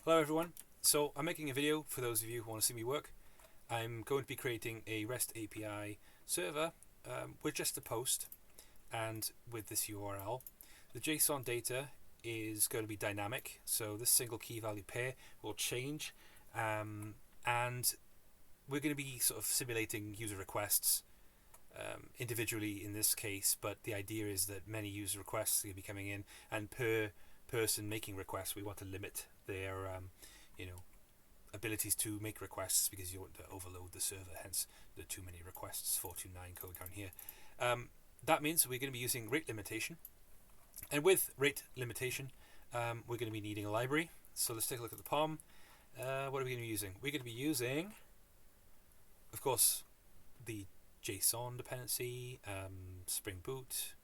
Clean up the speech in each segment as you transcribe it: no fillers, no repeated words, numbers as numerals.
Hello everyone, so I'm making a video for those of you who want to see me work. I'm going to be creating a REST API server with just a post and with this URL. The JSON data is going to be dynamic, so this single key value pair will change and we're going to be sort of simulating user requests individually in this case, but the idea is that many user requests are going to be coming in, and per person making requests we want to limit their abilities to make requests, because you want to overload the server, hence the too many requests 429 code down here. That means we're going to be using rate limitation, and with rate limitation we're going to be needing a library. So let's take a look at the POM. What are we going to be using? We're going to be using, of course, the JSON dependency, Spring Boot,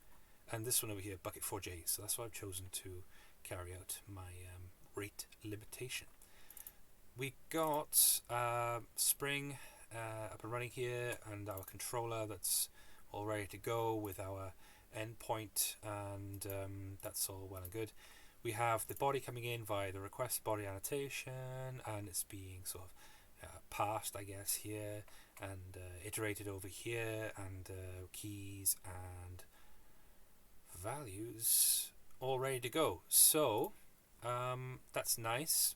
and this one over here, Bucket4j. So that's what I've chosen to carry out my rate limitation. We got Spring up and running here, and our controller that's all ready to go with our endpoint, and that's all well and good. We have the body coming in via the request body annotation, and it's being sort of parsed, I guess, here, and iterated over here, and keys and values all ready to go. So that's nice.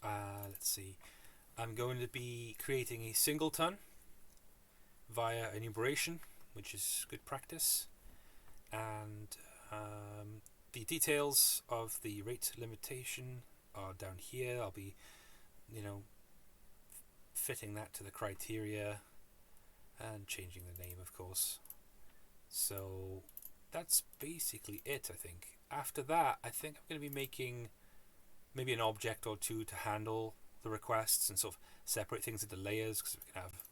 Let's see, I'm going to be creating a singleton via enumeration, which is good practice, and the details of the rate limitation are down here. I'll be fitting that to the criteria and changing the name, of course. So that's basically it, I think. After that, I think I'm going to be making maybe an object or two to handle the requests and sort of separate things into layers, because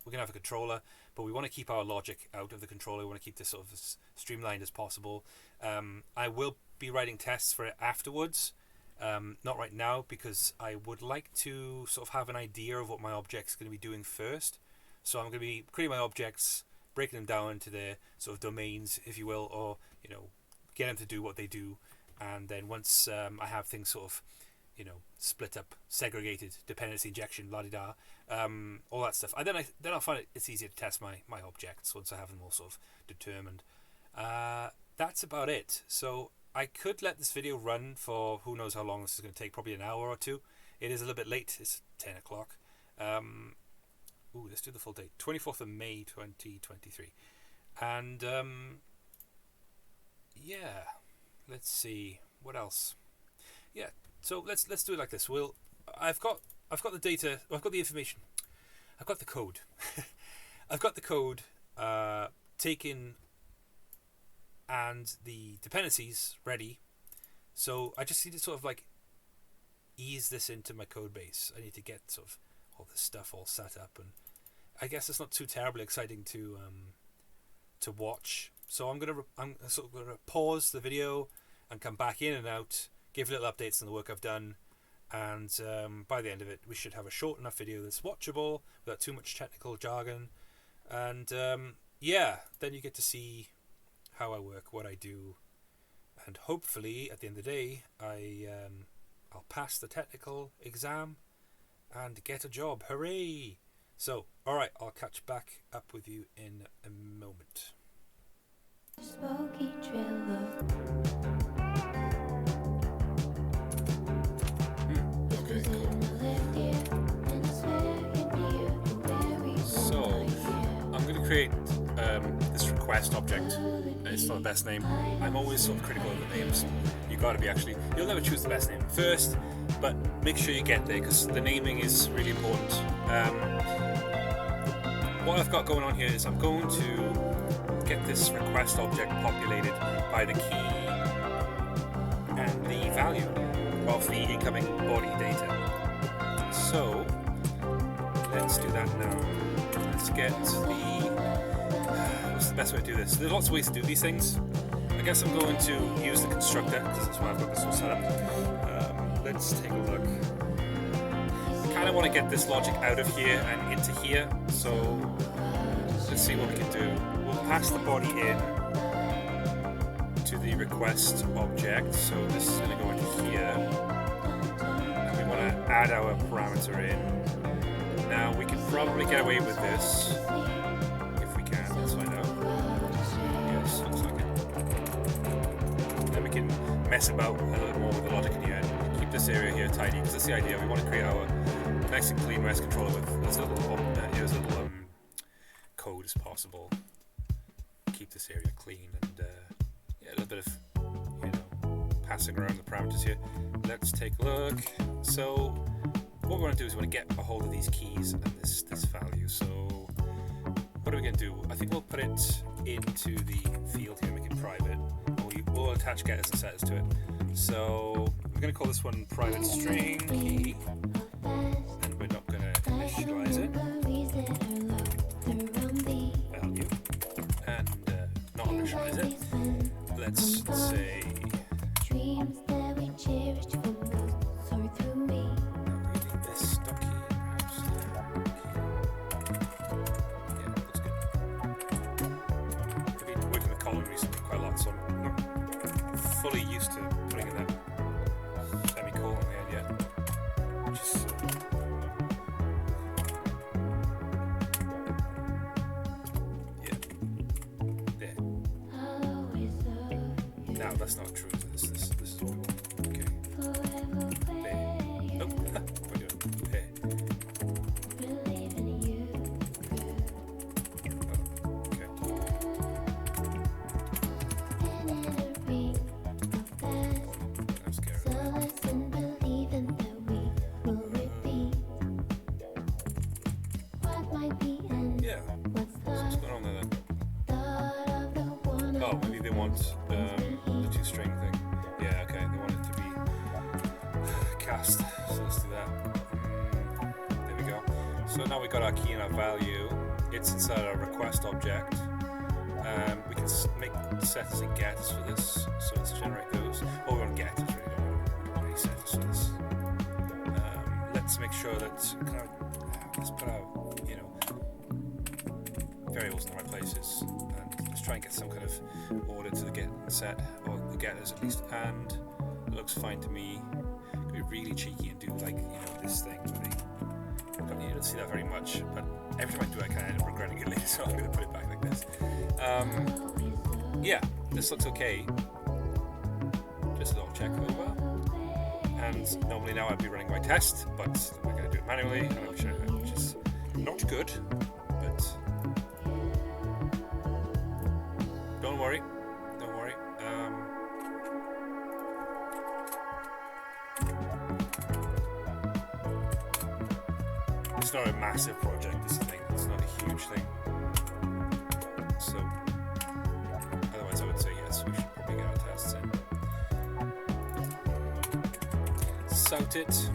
we're gonna have a controller, but we want to keep our logic out of the controller. We want to keep this sort of as streamlined as possible. I will be writing tests for it afterwards, not right now, because I would like to sort of have an idea of what my object's going to be doing first. So I'm going to be creating my objects, breaking them down into their sort of domains, if you will, or get them to do what they do, and then once I have things sort of split up, segregated, dependency injection, la-di-da, all that stuff, and then I'll find it's easier to test my objects once I have them all sort of determined. That's about it. So I could let this video run for who knows how long this is going to take, probably an hour or two. It is a little bit late, it's 10 o'clock. Let's do the full date, 24th of May 2023. And yeah, let's see what else. Yeah, so let's do it like this. I've got the data, I've got the information, I've got the code. I've got the code taken and the dependencies ready. So I just need to sort of like ease this into my code base. I need to get sort of all this stuff all set up, and I guess it's not too terribly exciting to watch. So I'm sort of gonna pause the video and come back in and out, give little updates on the work I've done, and by the end of it we should have a short enough video that's watchable without too much technical jargon, and yeah, then you get to see how I work, what I do, and hopefully at the end of the day I'll pass the technical exam and get a job. Hooray! So alright, I'll catch back up with you in a moment. Smoky trail of Okay, cool. So I'm going to create this request object. It's not the best name. I'm always sort of critical of the names. You got to be actually. You'll never choose the best name first, but make sure you get there, because the naming is really important. What I've got going on here is I'm going to get this request object populated by the key and the value of the incoming body data. So let's do that now. Let's get what's the best way to do this? There's lots of ways to do these things. I guess I'm going to use the constructor, because that's why I've got this all set up. Let's take a look. I kind of want to get this logic out of here and into here, so let's see what we can do. We'll pass the body in to the request object, so this is going to go into here, and we add our parameter in. Now we can probably get away with this if we can. Let's find out. Yes, looks like it. Then we can mess about a little more with the logic in here. Keep this area here tidy because that's the idea. We want to create our nice and clean REST controller with as little code as possible. Keep this area clean and yeah, a little bit of passing around the parameters here. Let's take a look. So what we want to do is we want to get a hold of these keys and this value. So what are we going to do? I think we'll put it into the field here, make it private. We'll attach getters and setters to it. So we're going to call this one private string key, and we're not going to initialize it. Value, and not initialize it. Let's say dreams that we cherished from soaring through me. Now we need this stock key. Yeah, looks good. I've been working with Colin recently quite a lot, so I'm not fully used to putting in that semicolon at the end yet. Which is yeah. There. Now that's not true. This is all okay. There. Nope. What are you doing? There. Oh, maybe they want the two-string thing. Yeah, okay, they want it to be cast. So let's do that. There we go. So now we've got our key and our value. It's inside our request object. We can make setters and getters for this. So let's generate those. Well, we want getters, really. We don't want any setters for this. Let's make sure that let's put our variables in the right places. Let's try and get some kind of order to the get and set, or the getters at least, and it looks fine to me. Could be really cheeky and do like this thing. You don't see that very much, but every time I do it, I kind of end up regretting it later, so I'm going to put it back like this. Yeah, this looks okay. Just a little check over. And normally now I'd be running my test, but we're going to do it manually, and I'll show you, which is not good, but don't worry. It's not a massive project, this thing. It's not a huge thing. So, otherwise I would say yes, we should probably get our tests in. Sout it.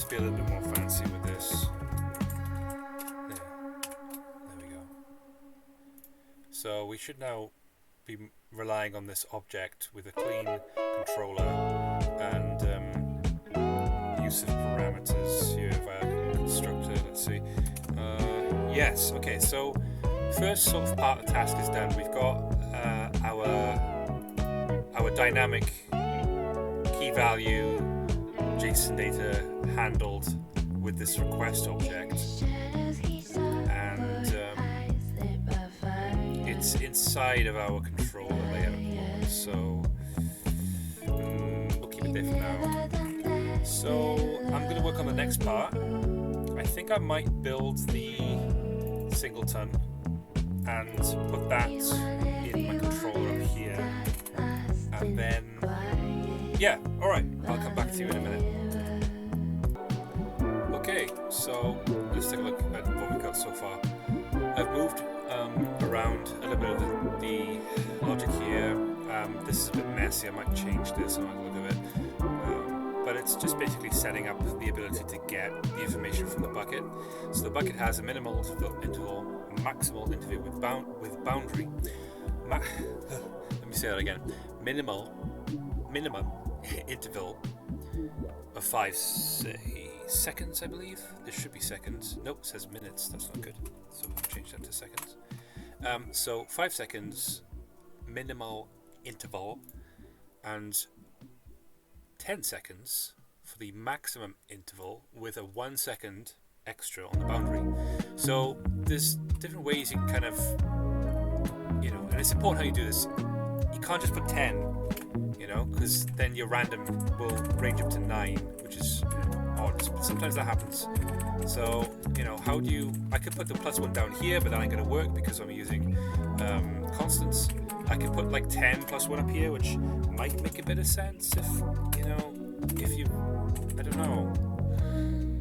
Be a little bit more fancy with this. There we go. So we should now be relying on this object with a clean controller and use of parameters here via constructor. Let's see. Yes. Okay. So first sort of part of the task is done. We've got our dynamic key value JSON data handled with this request object, and it's inside of our controller layout, so we'll keep it there for now. So I'm going to work on the next part. I think I might build the singleton and put that in my controller up here, and then yeah, alright, I'll come back to you in a minute. Okay, so let's take a look at what we've got so far. I've moved around a little bit of the logic here. This is a bit messy, I might change this, I might look at it. But it's just basically setting up the ability to get the information from the bucket. So the bucket has a minimal interval, a maximal interval with boundary. Let me say that again. Minimum interval of 5 seconds, I believe. This should be seconds. Nope, it says minutes. That's not good. So we'll change that to seconds. So 5 seconds minimal interval and 10 seconds for the maximum interval with a 1 second extra on the boundary. So there's different ways you can kind of, and it's important how you do this. You can't just put 10, because then your random will range up to 9, which is odd. But sometimes that happens. So, how do you... I could put the +1 down here, but that ain't going to work because I'm using constants. I could put like 10 +1 up here, which might make a bit of sense if you... I don't know.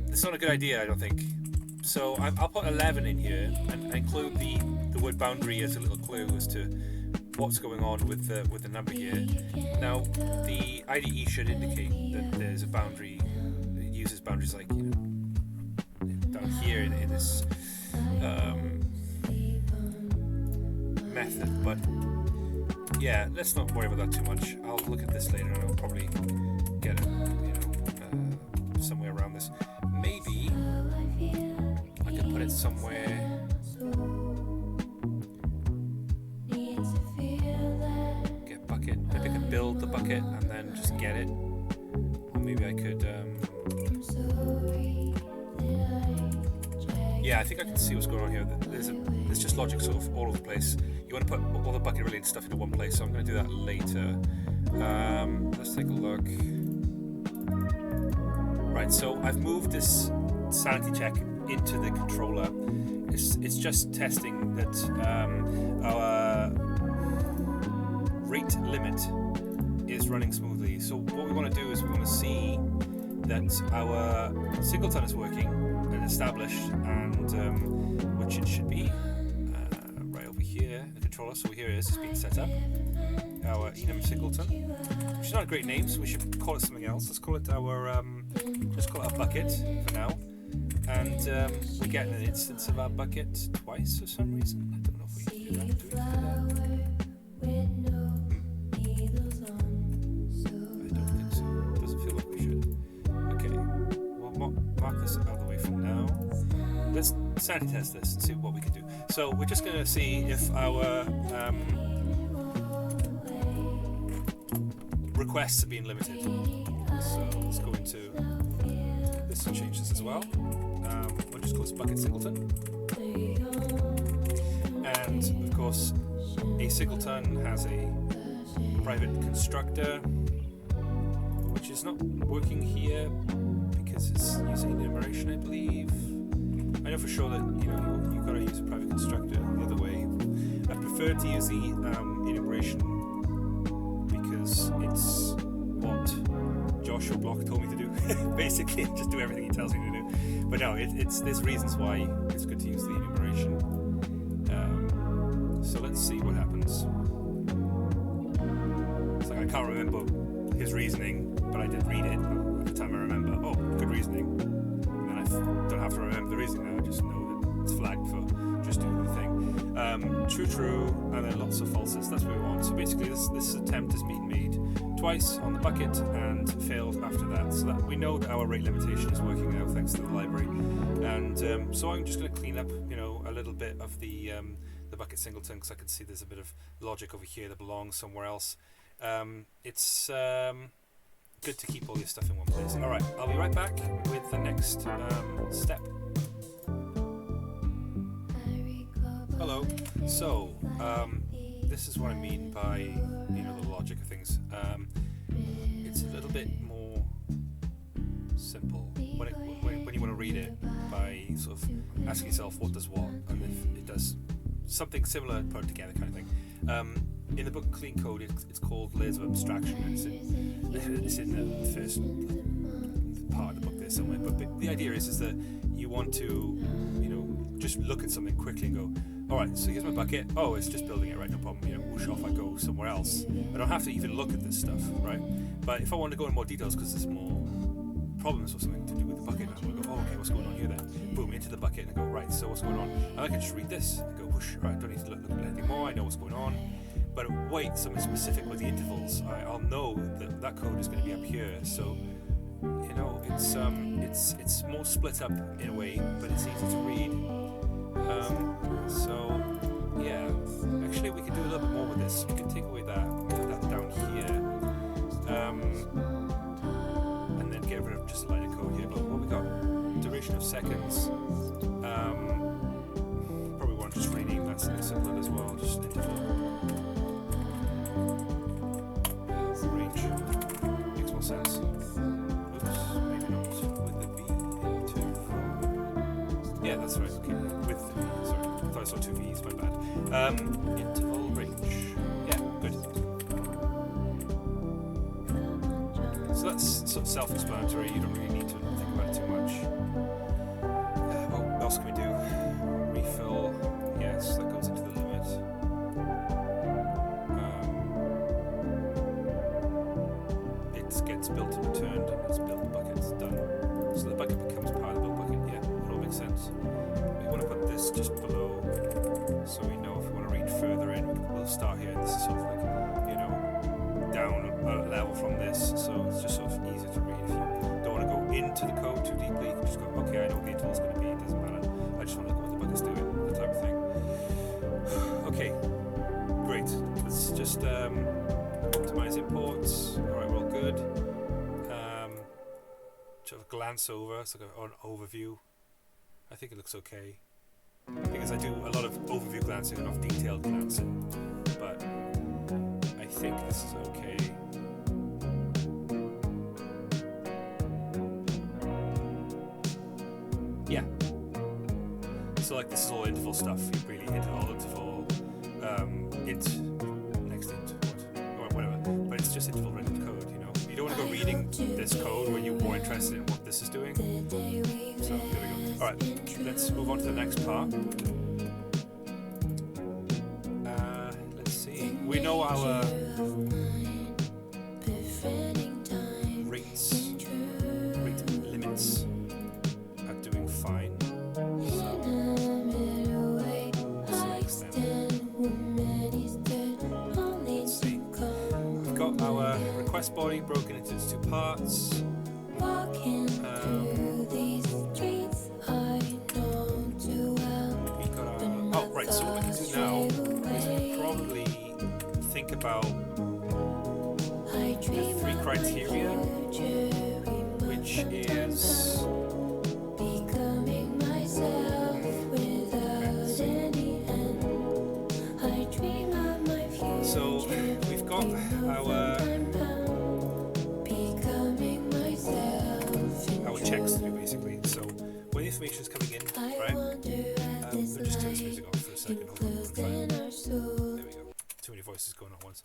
It's not a good idea, I don't think. So I'll put 11 in here and include the word boundary as a little clue as to what's going on with the number here. Now, the IDE should indicate that there's a boundary. It uses boundaries like down here in this method. But yeah, let's not worry about that too much. I'll look at this later and I'll probably get it, somewhere around this. Maybe I could put it somewhere. Get bucket. Maybe I could build the bucket and then just get it. Or maybe I could. Yeah, I think I can see what's going on here. There's just logic sort of all over the place. You want to put all the bucket related stuff into one place, so I'm going to do that later. Let's take a look. Right, so I've moved this sanity check into the controller. It's just testing that our rate limit is running smoothly. So what we want to do is we want to see that our singleton is working and established, and which it should be right over here in the controller. So here it is, it's being set up. Our enum singleton, which is not a great name, so we should call it something else. Let's call it our just call it a bucket for now. And we get an instance of our bucket twice for some reason. I don't know if we can do that. Do we do that? I don't think so. It doesn't feel like we should. Okay, we'll mark this out of the way for now. Let's sanity test this and see what we can do. So we're just going to see if our requests are being limited. So let's go into this and change this as well. We'll just call this bucket singleton. And of course, a singleton has a private constructor, which is not working here because it's using enumeration, I believe. I know for sure that you've got to use a private constructor the other way. I prefer to use the enumeration because it's what Joshua Block told me to do. Basically, just do everything he tells me to do. But no, there's reasons why it's good to use the enumeration. So let's see what happens. It's like I can't remember his reasoning, but I did read it at the time. I remember, oh, good reasoning. And I don't have to remember the reasoning now. I just know that it's flagged for just doing the thing. True, and then lots of falses. That's what we want. So basically, this attempt is being made twice on the bucket and failed after that. So that we know that our rate limitation is working now thanks to the library. And so I'm just going to clean up, a little bit of the bucket singleton because I can see there's a bit of logic over here that belongs somewhere else. It's good to keep all your stuff in one place. All right, I'll be right back with the next step. Hello. So, this is what I mean by, the logic of things. It's a little bit more simple when you want to read it by sort of asking yourself what does what, and if it does something similar, put it together kind of thing. In the book Clean Code, it's called Layers of Abstraction, and it's in the first part of the book there somewhere. But the idea is that you want to, just look at something quickly and go, all right, so here's my bucket. Oh, it's just building it, right? No problem. Whoosh off I go somewhere else. I don't have to even look at this stuff, right? But if I want to go in more details because there's more problems or something to do with the bucket, I'm going to go, oh, okay, what's going on here then? Boom, into the bucket and go, right, so what's going on? And I can just read this and go, whoosh, right, I don't need to look at anything more. I know what's going on. But wait, something specific with the intervals. I'll know that code is going to be up here. So you know, it's more split up in a way, but it's easy to read. So yeah, actually we could do a little bit more with this. We could take away that, put that down here, and then get rid of just a line of code here. But what we got? Duration of seconds. Probably want to just rename that simpler as well. Just interval. Range makes more sense. Oops, maybe not with the V interval. Yeah, that's right. Okay, with the V. Sorry, I thought I saw two V's. My bad. Interval range. Yeah, good. So that's sort of self-explanatory. You don't really need to think about it too much. What else can we do? Refill. Yes, that goes into the limit. It gets built and returned, and it's built bucket. It's done. So the bucket becomes part of the build bucket. Yeah, it all makes sense. We want to put this just below, so we know if we want to read further in, we'll start here. This is sort of like, you know, down a level from this, so it's just sort of easier to read. If you don't want to go into the code too deeply, you can just go, okay, I know what the interval's going to be, it doesn't matter. I just want to look what the bucket's doing, that type of thing. Okay, great. Let's just optimize imports. Alright, we're all good. Sort of glance over, it's like an overview. I think it looks okay. Because I do a lot of overview glancing and not detailed glancing. But I think this is okay. Yeah. So like this is all interval stuff. You really interval, int, next int, what, or whatever. But it's just interval rendered code, you know. You don't want to go reading this code when you're more interested in what this is doing. So there we go. Alright, let's move on to the next part. Let's see. We know our rate limits are doing fine. Let's see. We've got our request body broken into its two parts. So what we can do now is probably think about the three criteria, which is so we've got our checks to do basically. So when the information is coming in, right? We'll just turn this music off for a second. Hold on, there we go. Too many voices going on at once.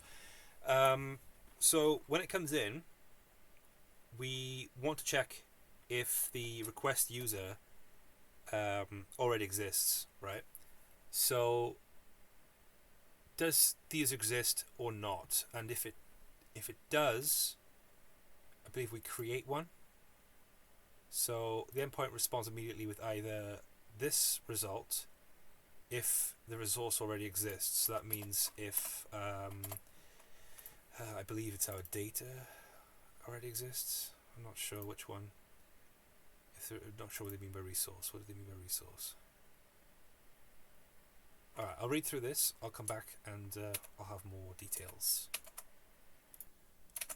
So when it comes in, we want to check if the request user already exists, right? So does the user exist or not? And if it does, I believe we create one. So the endpoint responds immediately with either this result if the resource already exists. So that means if I believe it's our data already exists. I'm not sure which one. I'm not sure what they mean by resource. What do they mean by resource? Alright, I'll read through this. I'll come back and I'll have more details.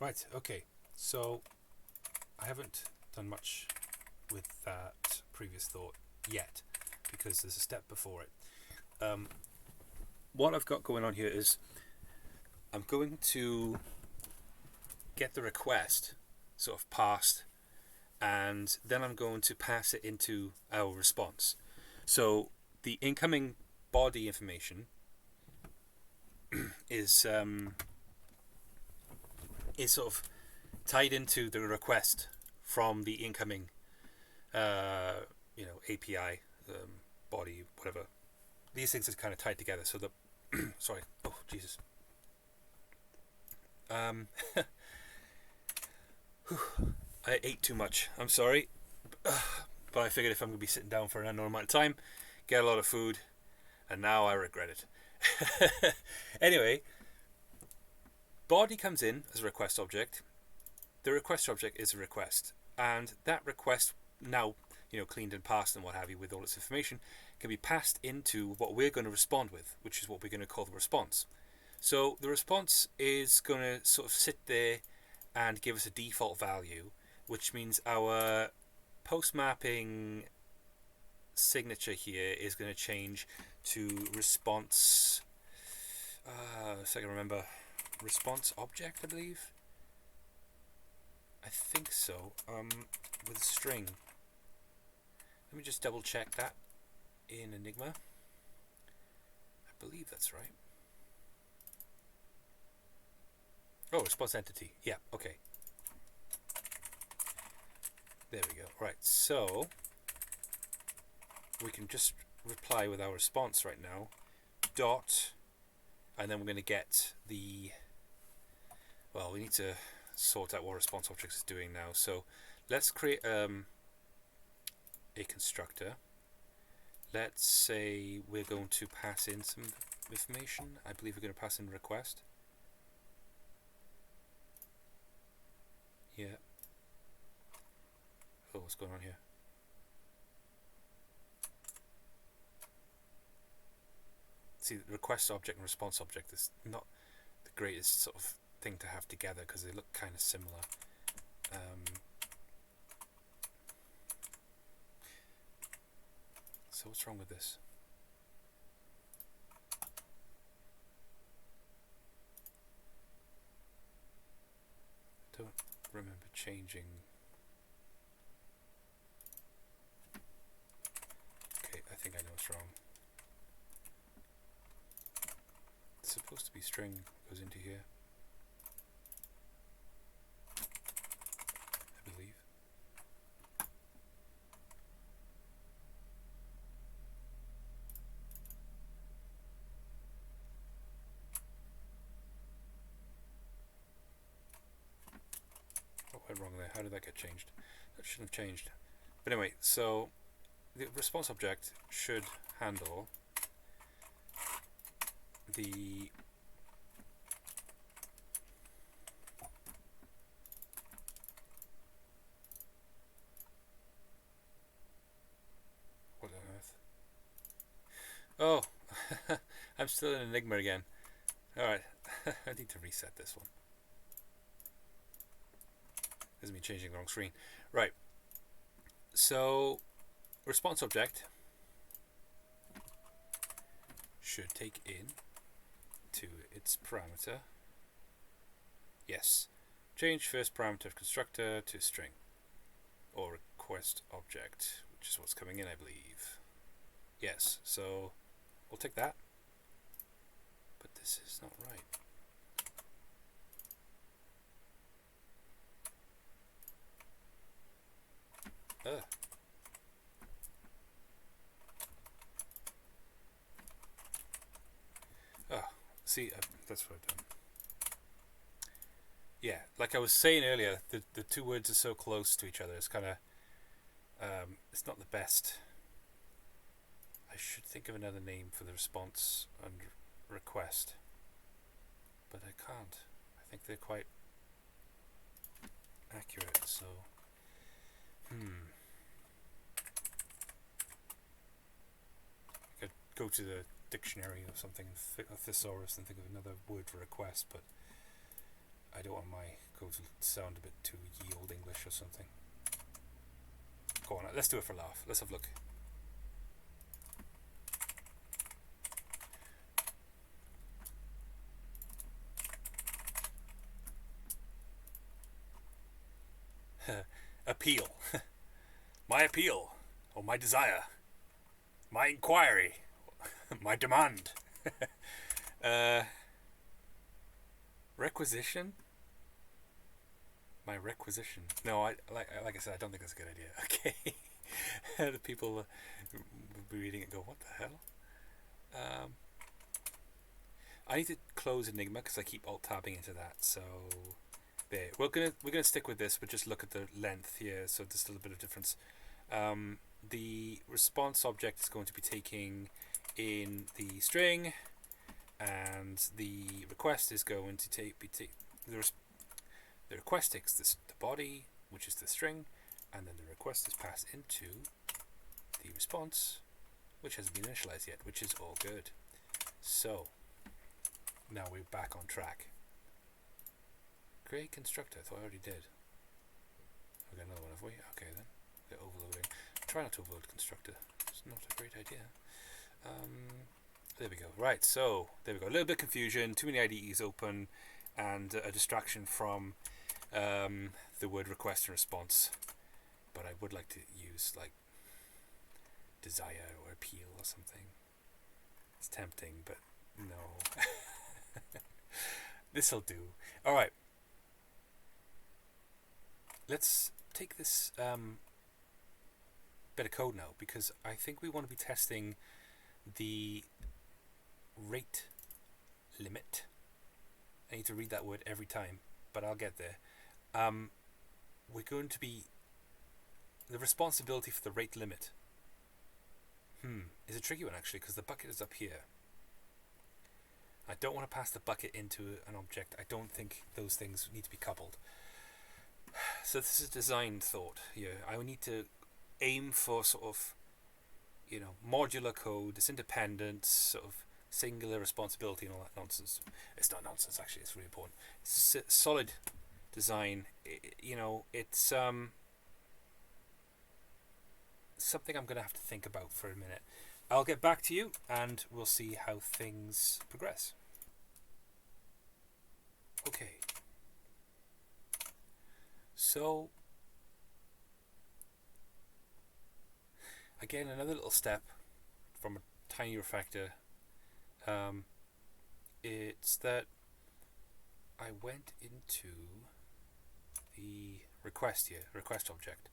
Right, okay. So I haven't done much with that previous thought yet, because there's a step before it. What I've got going on here is I'm going to get the request sort of passed, and then I'm going to pass it into our response. So the incoming body information is sort of tied into the request from the incoming API, body, whatever. These things are kind of tied together. So the sorry, oh Jesus. I ate too much. I'm sorry, but I figured if I'm going to be sitting down for an unknown amount of time, get a lot of food, and now I regret it. Anyway, body comes in as a request object. The request object is a request, and that request now, cleaned and parsed and what have you with all its information, can be passed into what we're going to respond with, which is what we're going to call the response. So the response is going to sort of sit there and give us a default value, which means our post mapping signature here is going to change to response. So I can remember, response object, I believe. I think so. With a string. Let me just double check that in Enigma. I believe that's right. Oh, response entity. Yeah, okay. There we go. Right, so we can just reply with our response right now. Dot, and then we're going to get the... Well, we need to sort out what response object is doing now. So let's create a constructor. Let's say we're going to pass in some information. I believe we're going to pass in request. Yeah. Oh, what's going on here? See, the request object and response object is not the greatest sort of thing to have together because they look kind of similar. So what's wrong with this? Don't remember changing. Okay, I think I know what's wrong. It's supposed to be string goes into here, I believe. What went wrong there? How did that get changed? That shouldn't have changed. But anyway, so the response object should handle the what on earth? Oh, I'm still in Enigma again. Alright, I need to reset this one. This is me changing the wrong screen. Right, so response object should take in to its parameter. Yes, change first parameter of constructor to string or request object, which is what's coming in, I believe. Yes, so we'll take that, but this is not right. Oh, see, that's what I've done. Yeah, like I was saying earlier, the two words are so close to each other. It's kind of, it's not the best. I should think of another name for the response and request, but I can't. I think they're quite accurate, so I could go to the dictionary or something, a thesaurus, and think of another word for request, but I don't want my code to sound a bit too ye old English or something. Go on, let's do it for a laugh. Let's have a look. Appeal. My appeal, or my desire, my inquiry, my demand. Requisition? My requisition. No, like I said, I don't think that's a good idea. Okay. The people will be reading it and go, what the hell? I need to close Enigma because I keep alt-tabbing into that, so there. We're gonna stick with this, but just look at the length here, so there's still a bit of difference. The response object is going to be taking in the string, and the request is going to the request takes the body, which is the string, and then the request is passed into the response, which hasn't been initialized yet, which is all good. So now we're back on track. Create constructor. I thought I already did. We got another one, have we? Okay then. They're overloading. Try not to overload constructor. It's not a great idea. There we go. Right, so there we go. A little bit of confusion, too many IDEs open, and a distraction from the word request and response. But I would like to use like desire or appeal or something. It's tempting, but no. This'll do. Alright. Let's take this bit of code now, because I think we want to be testing the rate limit. I need to read that word every time, but I'll get there. We're going to be the responsibility for the rate limit. Is a tricky one actually, because the bucket is up here. I don't want to pass the bucket into an object. I don't think those things need to be coupled. So this is design thought here. I would need to aim for sort of, modular code, it's independent, sort of singular responsibility and all that nonsense. It's not nonsense actually, it's really important. Solid design, it's something I'm going to have to think about for a minute. I'll get back to you and we'll see how things progress. Okay. So, again, another little step from a tiny refactor. It's that I went into the request object,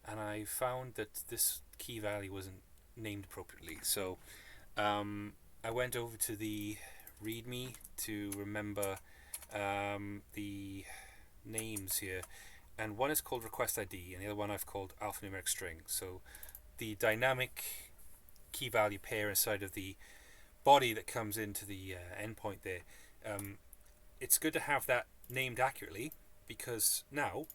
and I found that this key value wasn't named appropriately. So I went over to the README to remember the names here, and one is called request ID and the other one I've called alphanumeric string. So the dynamic key value pair inside of the body that comes into the endpoint there, it's good to have that named accurately, because now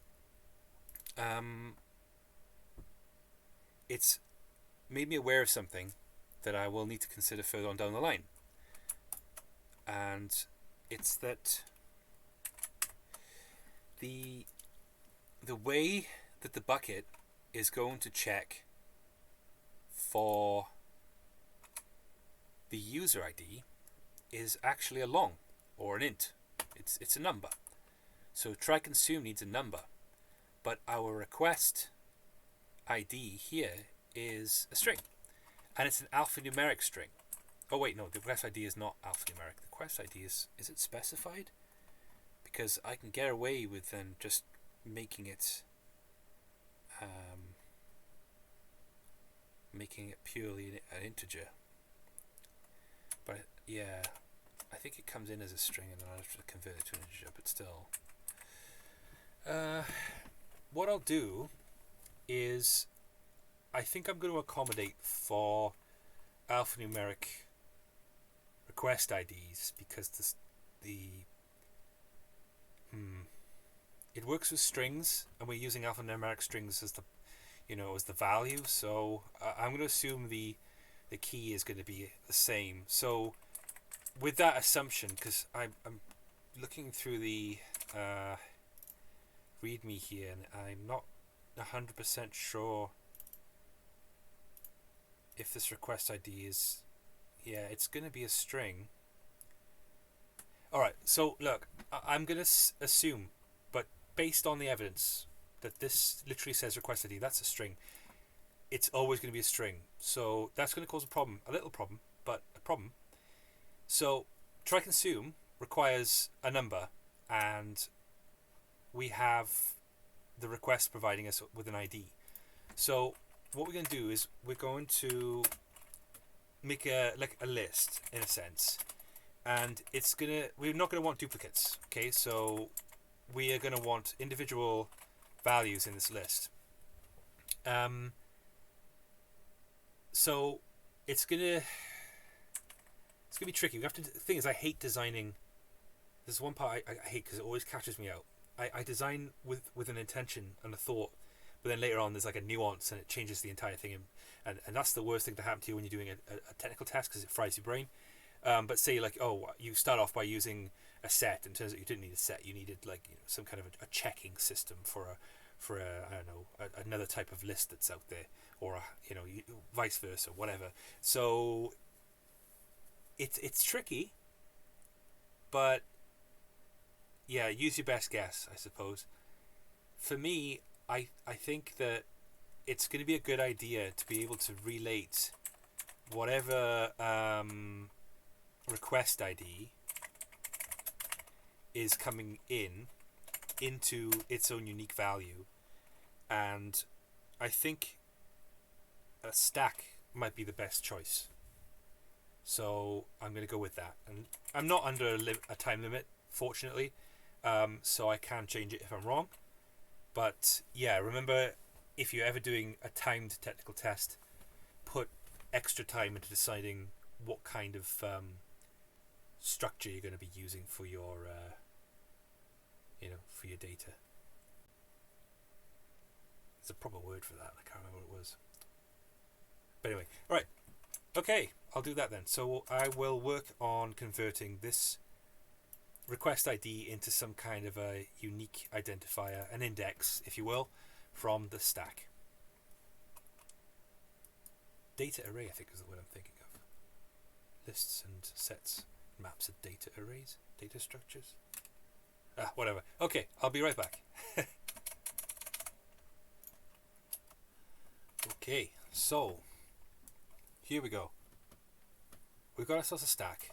it's made me aware of something that I will need to consider further on down the line. And it's that the way that the bucket is going to check for the user ID is actually a long or an int. It's a number. So try consume needs a number, but our request ID here is a string, and it's an alphanumeric string. Oh wait, no, the request ID is not alphanumeric. The request ID is it specified? Because I can get away with then just making it purely an integer. But yeah, I think it comes in as a string and then I'll have to convert it to an integer, but still. What I'll do is I think I'm going to accommodate for alphanumeric request IDs, because it works with strings, and we're using alphanumeric strings as the value. So I'm going to assume the key is going to be the same. So with that assumption, because I'm looking through the README here, and I'm not 100% sure if this request ID is, it's going to be a string. Alright, so look, I'm going to assume, but based on the evidence, that this literally says request ID, that's a string. It's always going to be a string. So that's going to cause a little problem, but a problem. So try consume requires a number, and we have the request providing us with an ID. So what we're going to do is we're going to make a list in a sense, and we're not going to want duplicates. Okay, so we are going to want individual values in this list. So it's gonna be tricky. We have to. The thing is, I hate designing. There's one part I hate because it always catches me out. I design with an intention and a thought, but then later on there's like a nuance and it changes the entire thing, and that's the worst thing to happen to you when you're doing a technical task, because it fries your brain. But say like, oh, you start off by using a set, and it turns out you didn't need a set, you needed like, you know, some kind of a checking system for a I don't know, another type of list that's out there, or you know, vice versa, whatever. So it's tricky, but yeah, use your best guess, I suppose. For me, I think that it's going to be a good idea to be able to relate whatever request ID is coming into its own unique value, and I think a stack might be the best choice. So I'm going to go with that, and I'm not under a time limit, fortunately, so I can change it if I'm wrong. But yeah, remember, if you're ever doing a timed technical test, put extra time into deciding what kind of structure you're going to be using for your for your data. There's a proper word for that, I can't remember what it was. But anyway, alright, okay, I'll do that then. So I will work on converting this request ID into some kind of a unique identifier, an index, if you will, from the stack. Data array, I think, is the word I'm thinking of. Lists and sets, maps of data arrays, data structures. Whatever. Okay, I'll be right back. Okay, so here we go. We've got ourselves a stack.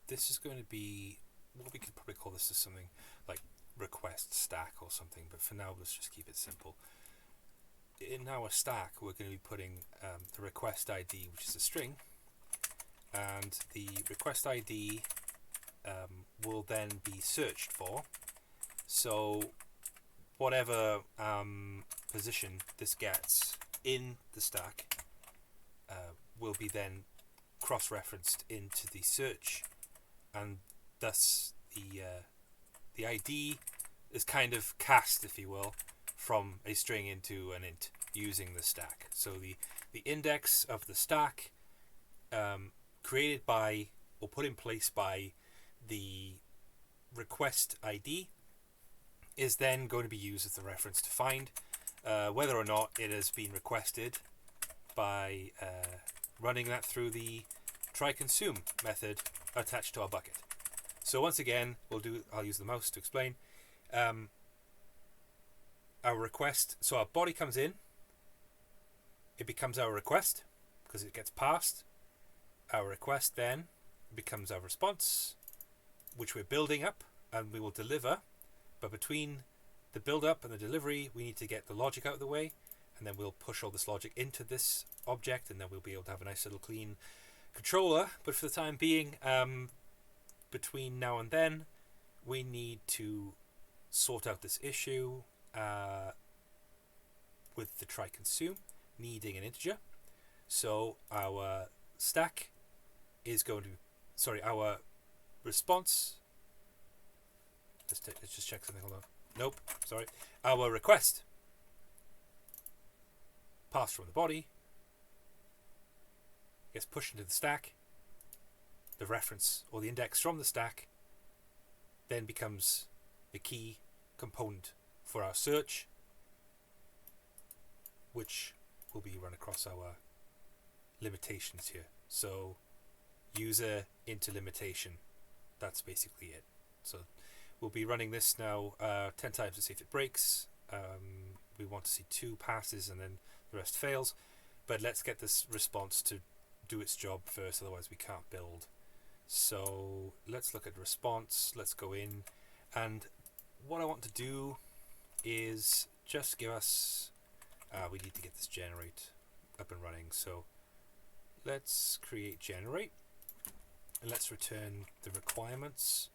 This is going to be, well, we could probably call this as something like request stack or something, but for now let's just keep it simple. In our stack we're going to be putting the request ID, which is a string, and the request ID will then be searched for. So whatever position this gets in the stack will be then cross-referenced into the search, and thus the ID is kind of cast, if you will, from a string into an int using the stack. So the index of the stack created by or put in place by the request ID is then going to be used as the reference to find whether or not it has been requested by running that through the try consume method attached to our bucket. So once again, I'll use the mouse to explain. Our request, so our body comes in, it becomes our request because it gets passed. Our request then becomes our response, which we're building up and we will deliver. But between the build up and the delivery, we need to get the logic out of the way, and then we'll push all this logic into this object, and then we'll be able to have a nice little clean controller. But for the time being, between now and then, we need to sort out this issue with the try consume needing an integer. So our stack is going to, our response, let's just check something, hold on. Nope, sorry. Our request passed from the body gets pushed into the stack. The reference or the index from the stack then becomes the key component for our search, which will be run across our limitations here. So user into limitation, that's basically it. So we'll be running this now 10 times to see if it breaks. We want to see 2 passes and then the rest fails, but let's get this response to do its job first, otherwise we can't build. So let's look at response. Let's go in, and what I want to do is just give us we need to get this generate up and running. So let's create generate, and let's return the requirements.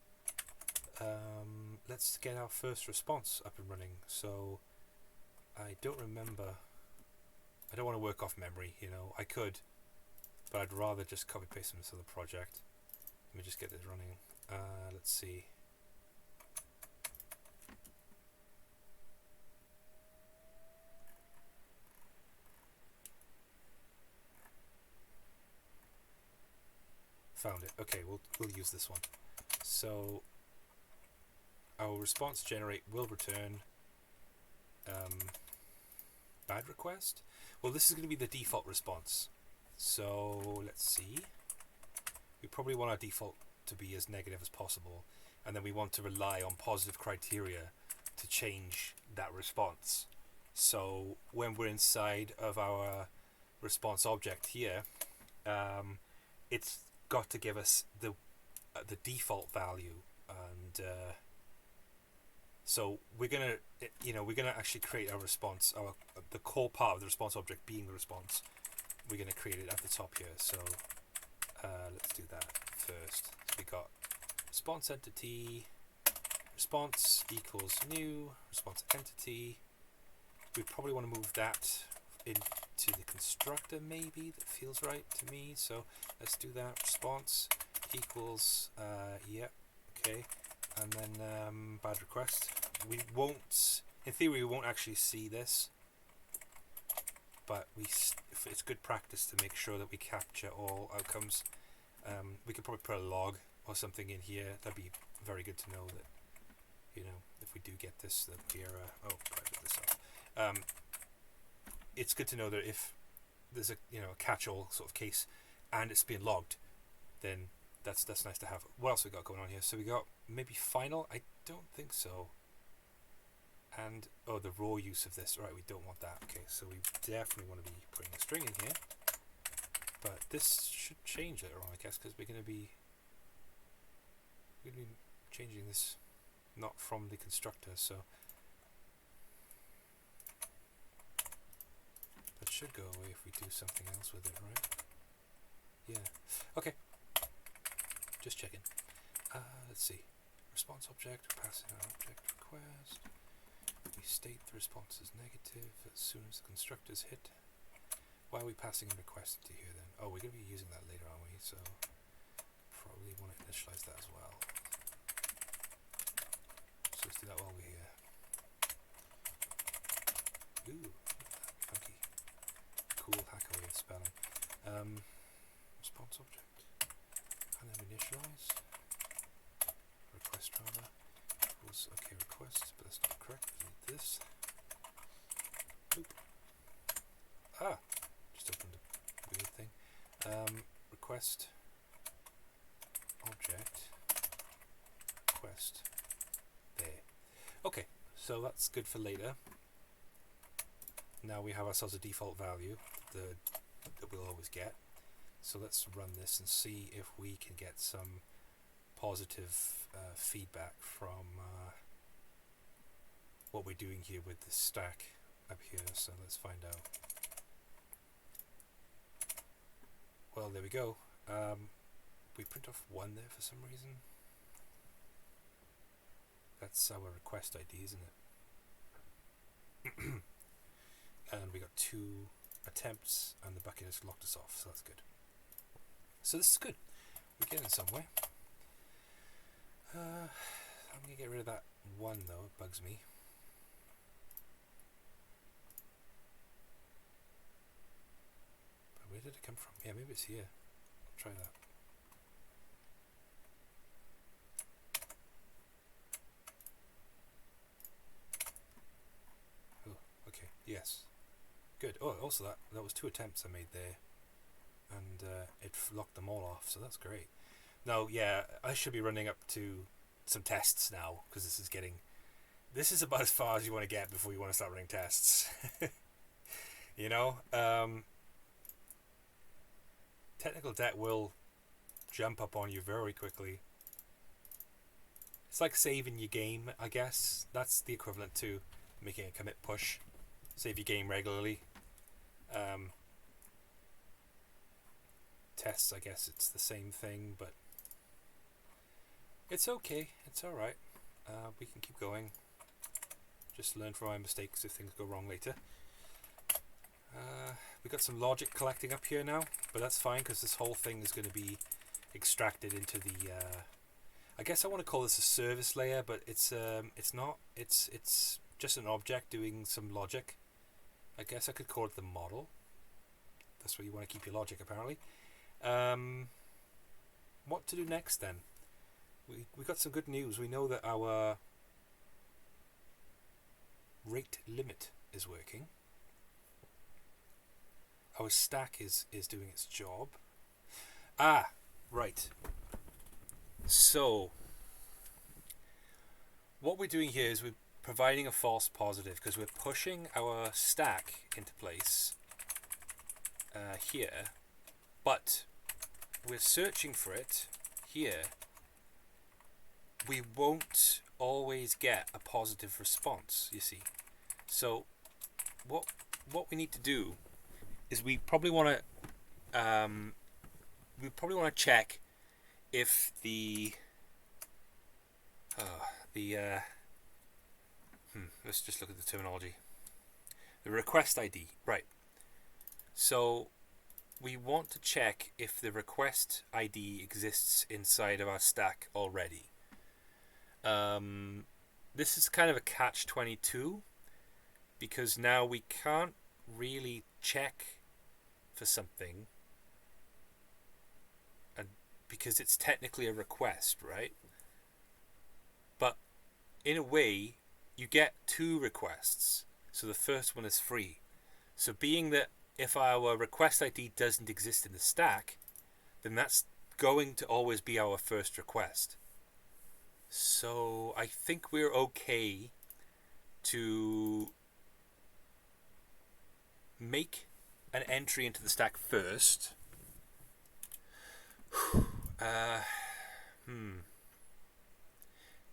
Let's get our first response up and running. So I don't remember, I don't want to work off memory, I could, but I'd rather just copy paste from this other project. Let me just get this running. Let's see. Found it. Okay, we'll use this one. So our response generate will return bad request. Well, this is going to be the default response. So let's see. We probably want our default to be as negative as possible, and then we want to rely on positive criteria to change that response. So when we're inside of our response object here, it's got to give us the default value, and so we're gonna actually create a response. The core part of the response object being the response, we're gonna create it at the top here. So let's do that first. So we got response entity, response equals new response entity. We probably want to move that into the constructor, maybe. That feels right to me. So let's do that. Response equals yeah, okay, and then bad request. We won't, in theory, we won't actually see this, but it's good practice to make sure that we capture all outcomes. We could probably put a log or something in here. That'd be very good to know that, if we do get this, that we're private this up. It's good to know that if there's a catch-all sort of case and it's being logged, then that's nice to have. What else we got going on here? So we got maybe final. I don't think so. And the raw use of this. Right, we don't want that. Okay, so we definitely want to be putting a string in here. But this should change later on, I guess, because we're going to be changing this not from the constructor. So that should go away if we do something else with it, right? Yeah. Okay. Just checking. Let's see. Response object, passing an object request. We state the response is negative as soon as the constructor's hit. Why are we passing a request into here then? Oh, we're going to be using that later, aren't we? So probably want to initialize that as well. So let's do that while we're here. Ooh, funky. Cool hacker way of spelling. Response object. And then initialize. Request rather. Equals, okay, request, but that's not correct. We need this. Oop. Ah! Just opened a weird thing. Request object request there. Okay, so that's good for later. Now we have ourselves a default value that we'll always get. So let's run this and see if we can get some positive feedback from what we're doing here with the stack up here. So let's find out. Well, there we go. We print off 1 there for some reason. That's our request ID, isn't it? And we got 2 attempts, and the bucket has locked us off, so that's good. So this is good. We're getting somewhere. I'm going to get rid of that 1 though, it bugs me. But where did it come from? Yeah, maybe it's here. I'll try that. Oh, okay, yes. Good. Oh, also that was 2 attempts I made there, and it locked them all off, so that's great. Now, yeah, I should be running up to some tests now, because this is about as far as you want to get before you want to start running tests. Technical debt will jump up on you very quickly. It's like saving your game, I guess. That's the equivalent to making a commit push. Save your game regularly. Tests, I guess it's the same thing, but it's okay. It's alright. We can keep going. Just learn from our mistakes if things go wrong later. We got some logic collecting up here now, but that's fine because this whole thing is going to be extracted into the. I guess I want to call this a service layer, but it's not. It's just an object doing some logic. I guess I could call it the model. That's where you want to keep your logic, apparently. what to do next then? We got some good news. We know that our rate limit is working. Our stack is doing its job. Ah, right. So, what we're doing here is we're providing a false positive because we're pushing our stack into place here, but we're searching for it here. We won't always get a positive response, you see. So, what we need to do is we probably want to check if let's just look at the terminology. The request ID, right. So we want to check if the request ID exists inside of our stack already. This is kind of a catch-22 because now we can't really check for something because it's technically a request, right? But in a way, you get two requests. So the first one is free. So being that if our request ID doesn't exist in the stack, then that's going to always be our first request. So I think we're okay to make an entry into the stack first.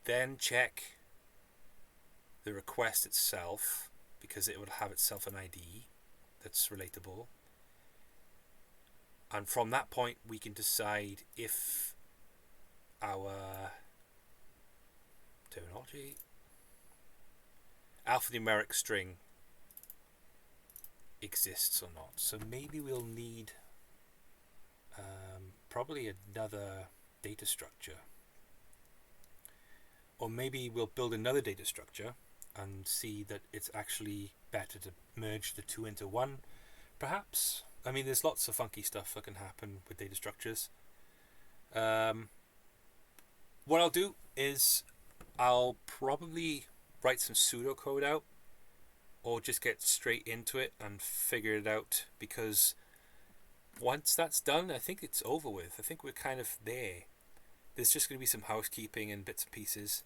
Then check the request itself because it would have itself an ID that's relatable. And from that point we can decide if our terminology alphanumeric string exists or not. So maybe we'll need probably another data structure, or maybe we'll build another data structure and see that it's actually better to merge the two into one, perhaps. I mean, there's lots of funky stuff that can happen with data structures. What I'll do is I'll probably write some pseudocode out or just get straight into it and figure it out, because once that's done, I think it's over with. I think we're kind of there. There's just going to be some housekeeping and bits and pieces.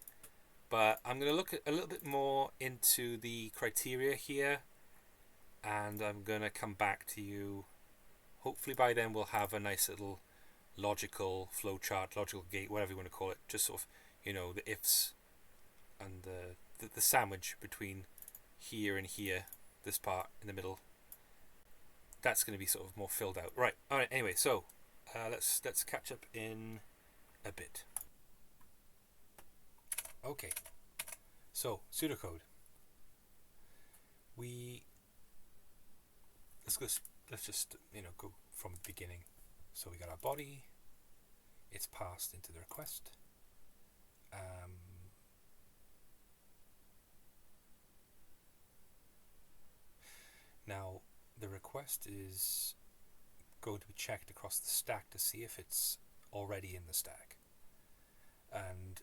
But I'm going to look a little bit more into the criteria here, and I'm going to come back to you. Hopefully by then we'll have a nice little logical flowchart, logical gate, whatever you want to call it. Just sort of, the ifs and the sandwich between here and here, this part in the middle. That's going to be sort of more filled out. Right. All right. Anyway, so let's catch up in a bit. Okay. So pseudocode. Let's just go from the beginning. So we got our body. It's passed into the request. Now the request is going to be checked across the stack to see if it's already in the stack. And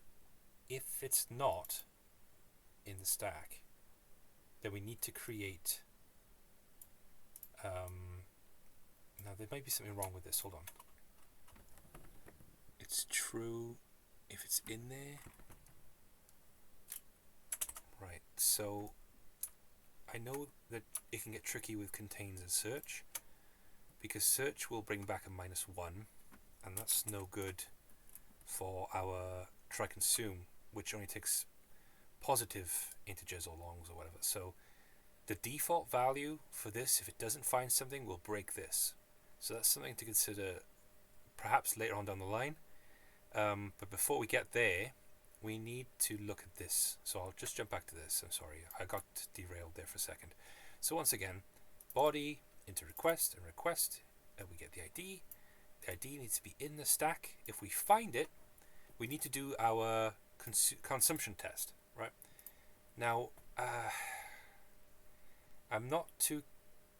if it's not in the stack, then we need to create now there might be something wrong with this. Hold on. It's true if it's in there. Right, so I know that it can get tricky with contains and search, because search will bring back a -1, and that's no good for our try consume, which only takes positive integers or longs or whatever. So the default value for this, if it doesn't find something, will break this. So that's something to consider perhaps later on down the line. But before we get there, we need to look at this. So I'll just jump back to this. I'm sorry, I got derailed there for a second. So once again, body into request, and request, and we get the ID. The ID needs to be in the stack. If we find it, we need to do our consumption test, right? Now, I'm not too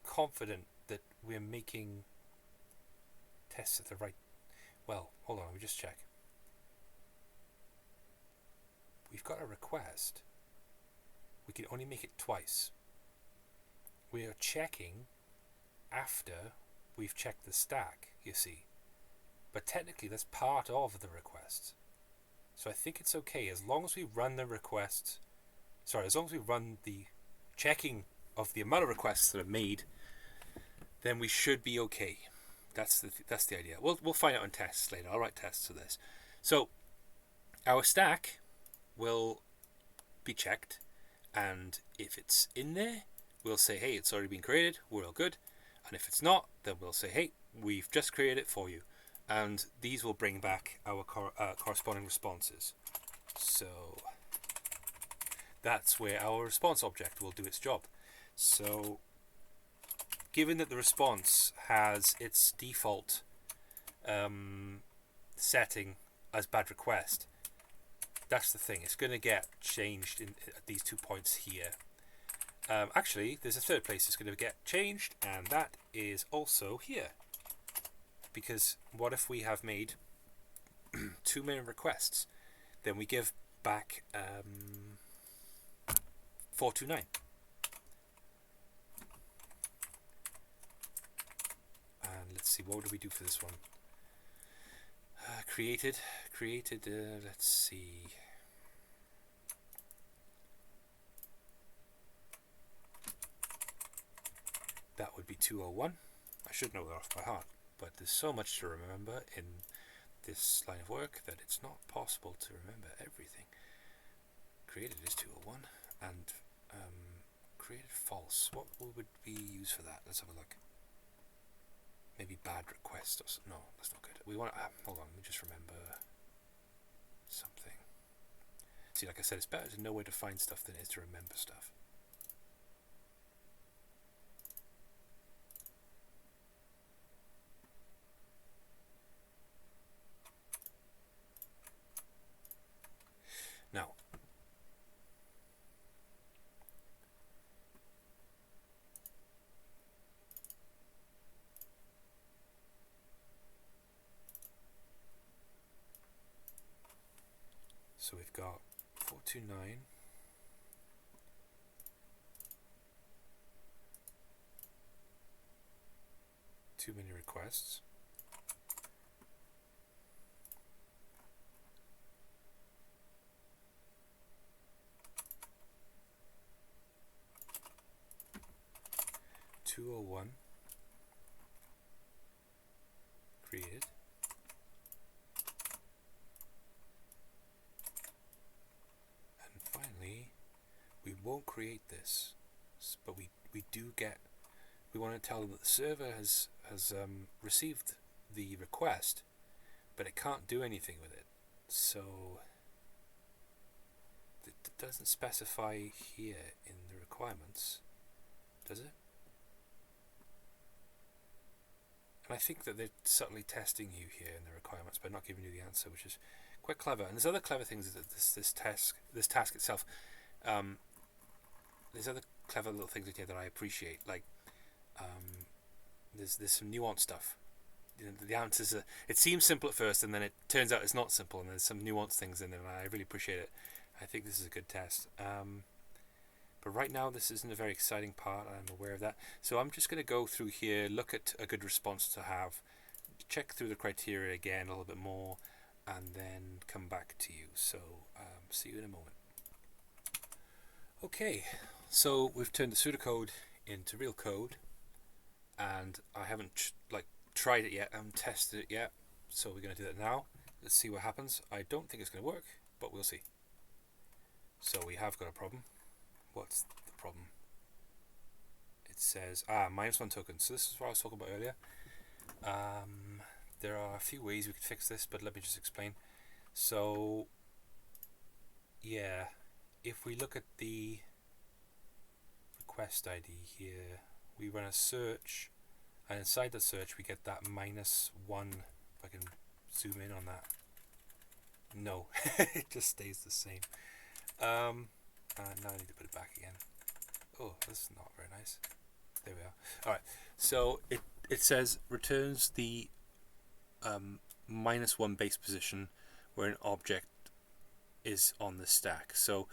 confident that we're making tests at the right. Well, hold on, let me just check. We've got a request. We can only make it twice. We are checking after we've checked the stack, you see. But technically that's part of the request. So I think it's okay as long as we run the request. Sorry, as long as we run the checking of the amount of requests that are made, then we should be okay. That's the idea. We'll find out in tests later. I'll write tests for this. So our stack will be checked, and if it's in there, we'll say, hey, it's already been created. We're all good. And if it's not, then we'll say, hey, we've just created it for you. And these will bring back our corresponding responses. So that's where our response object will do its job. So given that the response has its default setting as bad request, that's the thing. It's going to get changed at these 2 points here. Actually, there's a third place it's going to get changed, and that is also here. Because what if we have made too many requests? Then we give back 429. And let's see, what do we do for this one? Created, let's see. That would be 201. I should know that off by heart, but there's so much to remember in this line of work that it's not possible to remember everything. Created is 201, and created false. What would we use for that? Let's have a look. Maybe bad request or something. No, that's not good. We want to, hold on, let me just remember something. See, like I said, it's better to know where to find stuff than it is to remember stuff. Now, so we've got 429. Too many requests. (201) created. And finally, we won't create this, but we do get. We want to tell them that the server has received the request, but it can't do anything with it. So it doesn't specify here in the requirements, does it? And I think that they're subtly testing you here in the requirements by not giving you the answer, which is quite clever. And there's other clever things that this task itself. There's other clever little things in here that I appreciate. Like there's some nuanced stuff. You know, the answers are. It seems simple at first, and then it turns out it's not simple. And there's some nuanced things in there, and I really appreciate it. I think this is a good test. But right now this isn't a very exciting part, I'm aware of that. So I'm just going to go through here, look at a good response to have, check through the criteria again a little bit more, and then come back to you. So see you in a moment. Okay, so we've turned the pseudocode into real code, and I haven't tried it yet, I haven't tested it yet, so we're going to do that now. Let's see what happens. I don't think it's going to work, but we'll see. So we have got a problem. What's the problem? It says -1 token. So this is what I was talking about earlier. There are a few ways we could fix this, but let me just explain. So yeah, if we look at the request ID here, we run a search, and inside the search we get that -1. If I can zoom in on that. No, it just stays the same. Now I need to put it back again. Oh, this is not very nice. There we are. Alright, so it says returns the -1 base position where an object is on the stack. So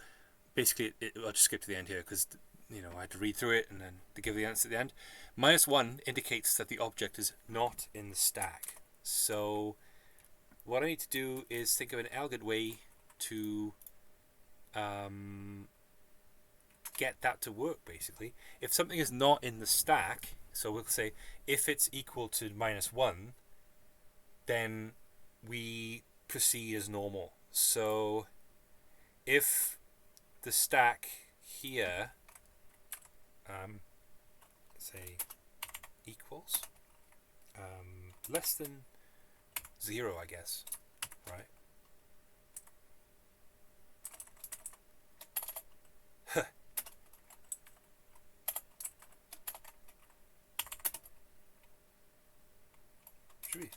basically, I'll just skip to the end here because I had to read through it and then to give the answer at the end. -1 indicates that the object is not in the stack. So what I need to do is think of an elegant way to get that to work. Basically, if something is not in the stack, so we'll say if it's equal to -1, then we proceed as normal. So if the stack here say equals less than 0, I guess, right?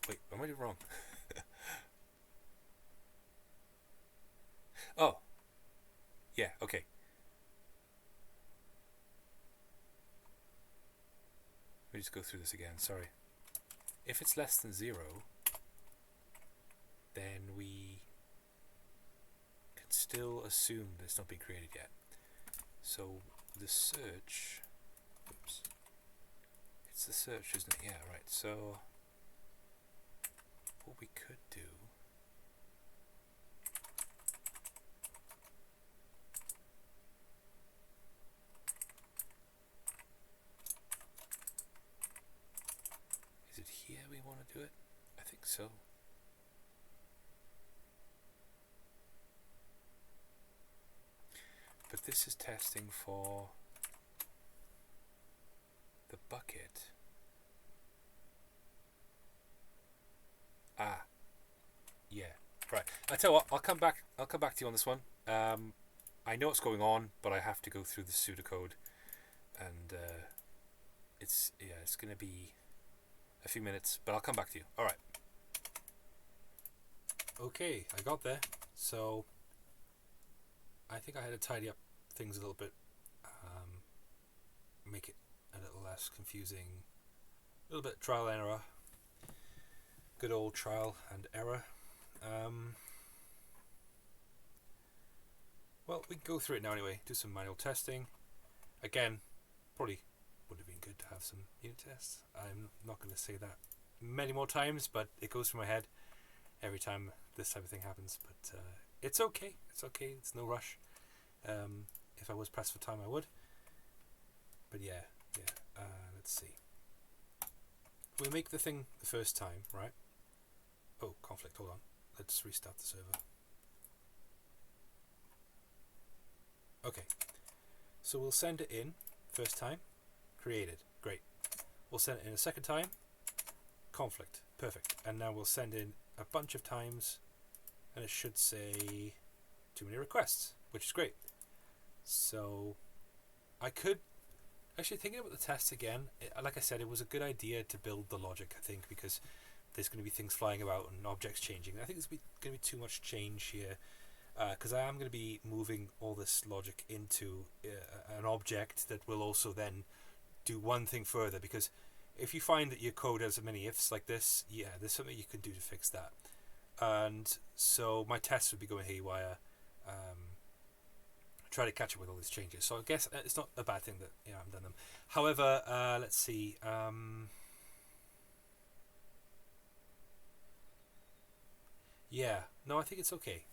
Wait, am I doing wrong? Oh, yeah, okay. Let me just go through this again, sorry. If it's less than 0, then we can still assume that it's not been created yet. So the search, oops, it's the search, isn't it? Yeah, right. So what we could do is it here we want to do it? I think so. But this is testing for the bucket. Ah, yeah, right. I tell you what, I'll come back to you on this one. I know what's going on, but I have to go through the pseudocode, and it's going to be a few minutes, but I'll come back to you. All right. Okay, I got there. So I think I had to tidy up things a little bit, make it a little less confusing, a little bit trial and error. Good old trial and error. Well, we can go through it now anyway, do some manual testing. Again, probably would have been good to have some unit tests. I'm not going to say that many more times, but it goes through my head every time this type of thing happens. But it's okay. It's okay. It's no rush. If I was pressed for time, I would. But yeah. Let's see. We make the thing the first time, right? Oh, conflict. Hold on. Let's restart the server. Okay. So we'll send it in first time. Created. Great. We'll send it in a second time. Conflict. Perfect. And now we'll send in a bunch of times, and it should say too many requests, which is great. So I could actually, thinking about the tests again, like I said, it was a good idea to build the logic, I think, because there's going to be things flying about and objects changing. I think there's going to be too much change here, because I am going to be moving all this logic into an object that will also then do one thing further, because if you find that your code has many ifs like this, yeah, there's something you can do to fix that. And so my tests would be going haywire, try to catch up with all these changes. So I guess it's not a bad thing that I haven't done them. However, let's see. Yeah, no, I think it's okay.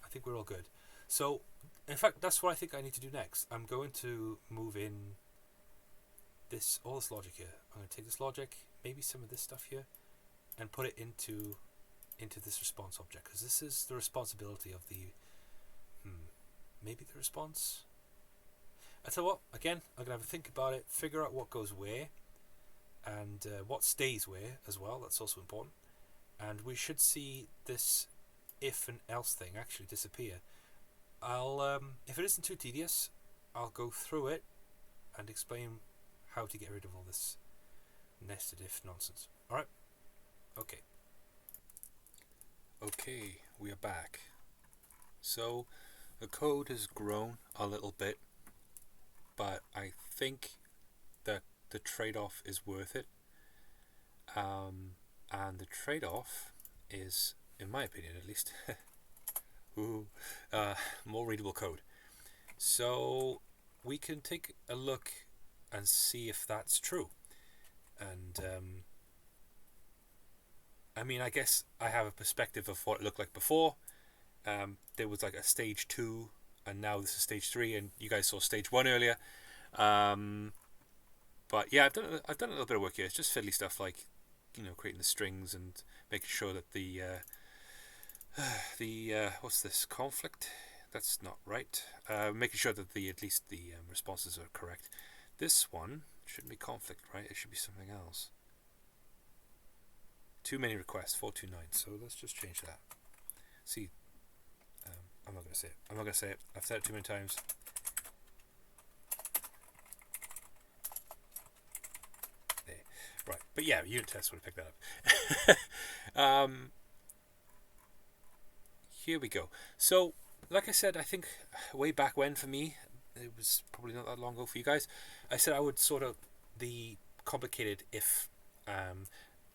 I think we're all good. So, in fact, that's what I think I need to do next. I'm going to move in all this logic here. I'm going to take this logic, maybe some of this stuff here, and put it into this response object, because this is the responsibility of the maybe the response. I tell you what, again, I'm going to have a think about it, figure out what goes where, and what stays where as well. That's also important. And we should see this if and else thing actually disappear. I'll, if it isn't too tedious, I'll go through it and explain how to get rid of all this nested if nonsense. Alright? Okay. Okay, we are back. So, the code has grown a little bit, but I think that the trade-off is worth it. And the trade-off is, in my opinion at least, ooh, more readable code. So we can take a look and see if that's true. And I mean, I guess I have a perspective of what it looked like before. There was like a stage 2, and now this is stage 3, and you guys saw stage 1 earlier. But yeah, I've done a little bit of work here. It's just fiddly stuff like, creating the strings and making sure that the what's this, conflict? That's not right. Making sure that at least the responses are correct. This one shouldn't be conflict, right? It should be something else. Too many requests, 429. So let's just change that. See, I'm not going to say it. I'm not going to say it. I've said it too many times. There. Right. But yeah, unit tests would have picked that up. Here we go. So, like I said, I think way back when for me, it was probably not that long ago for you guys, I said I would sort of the complicated if.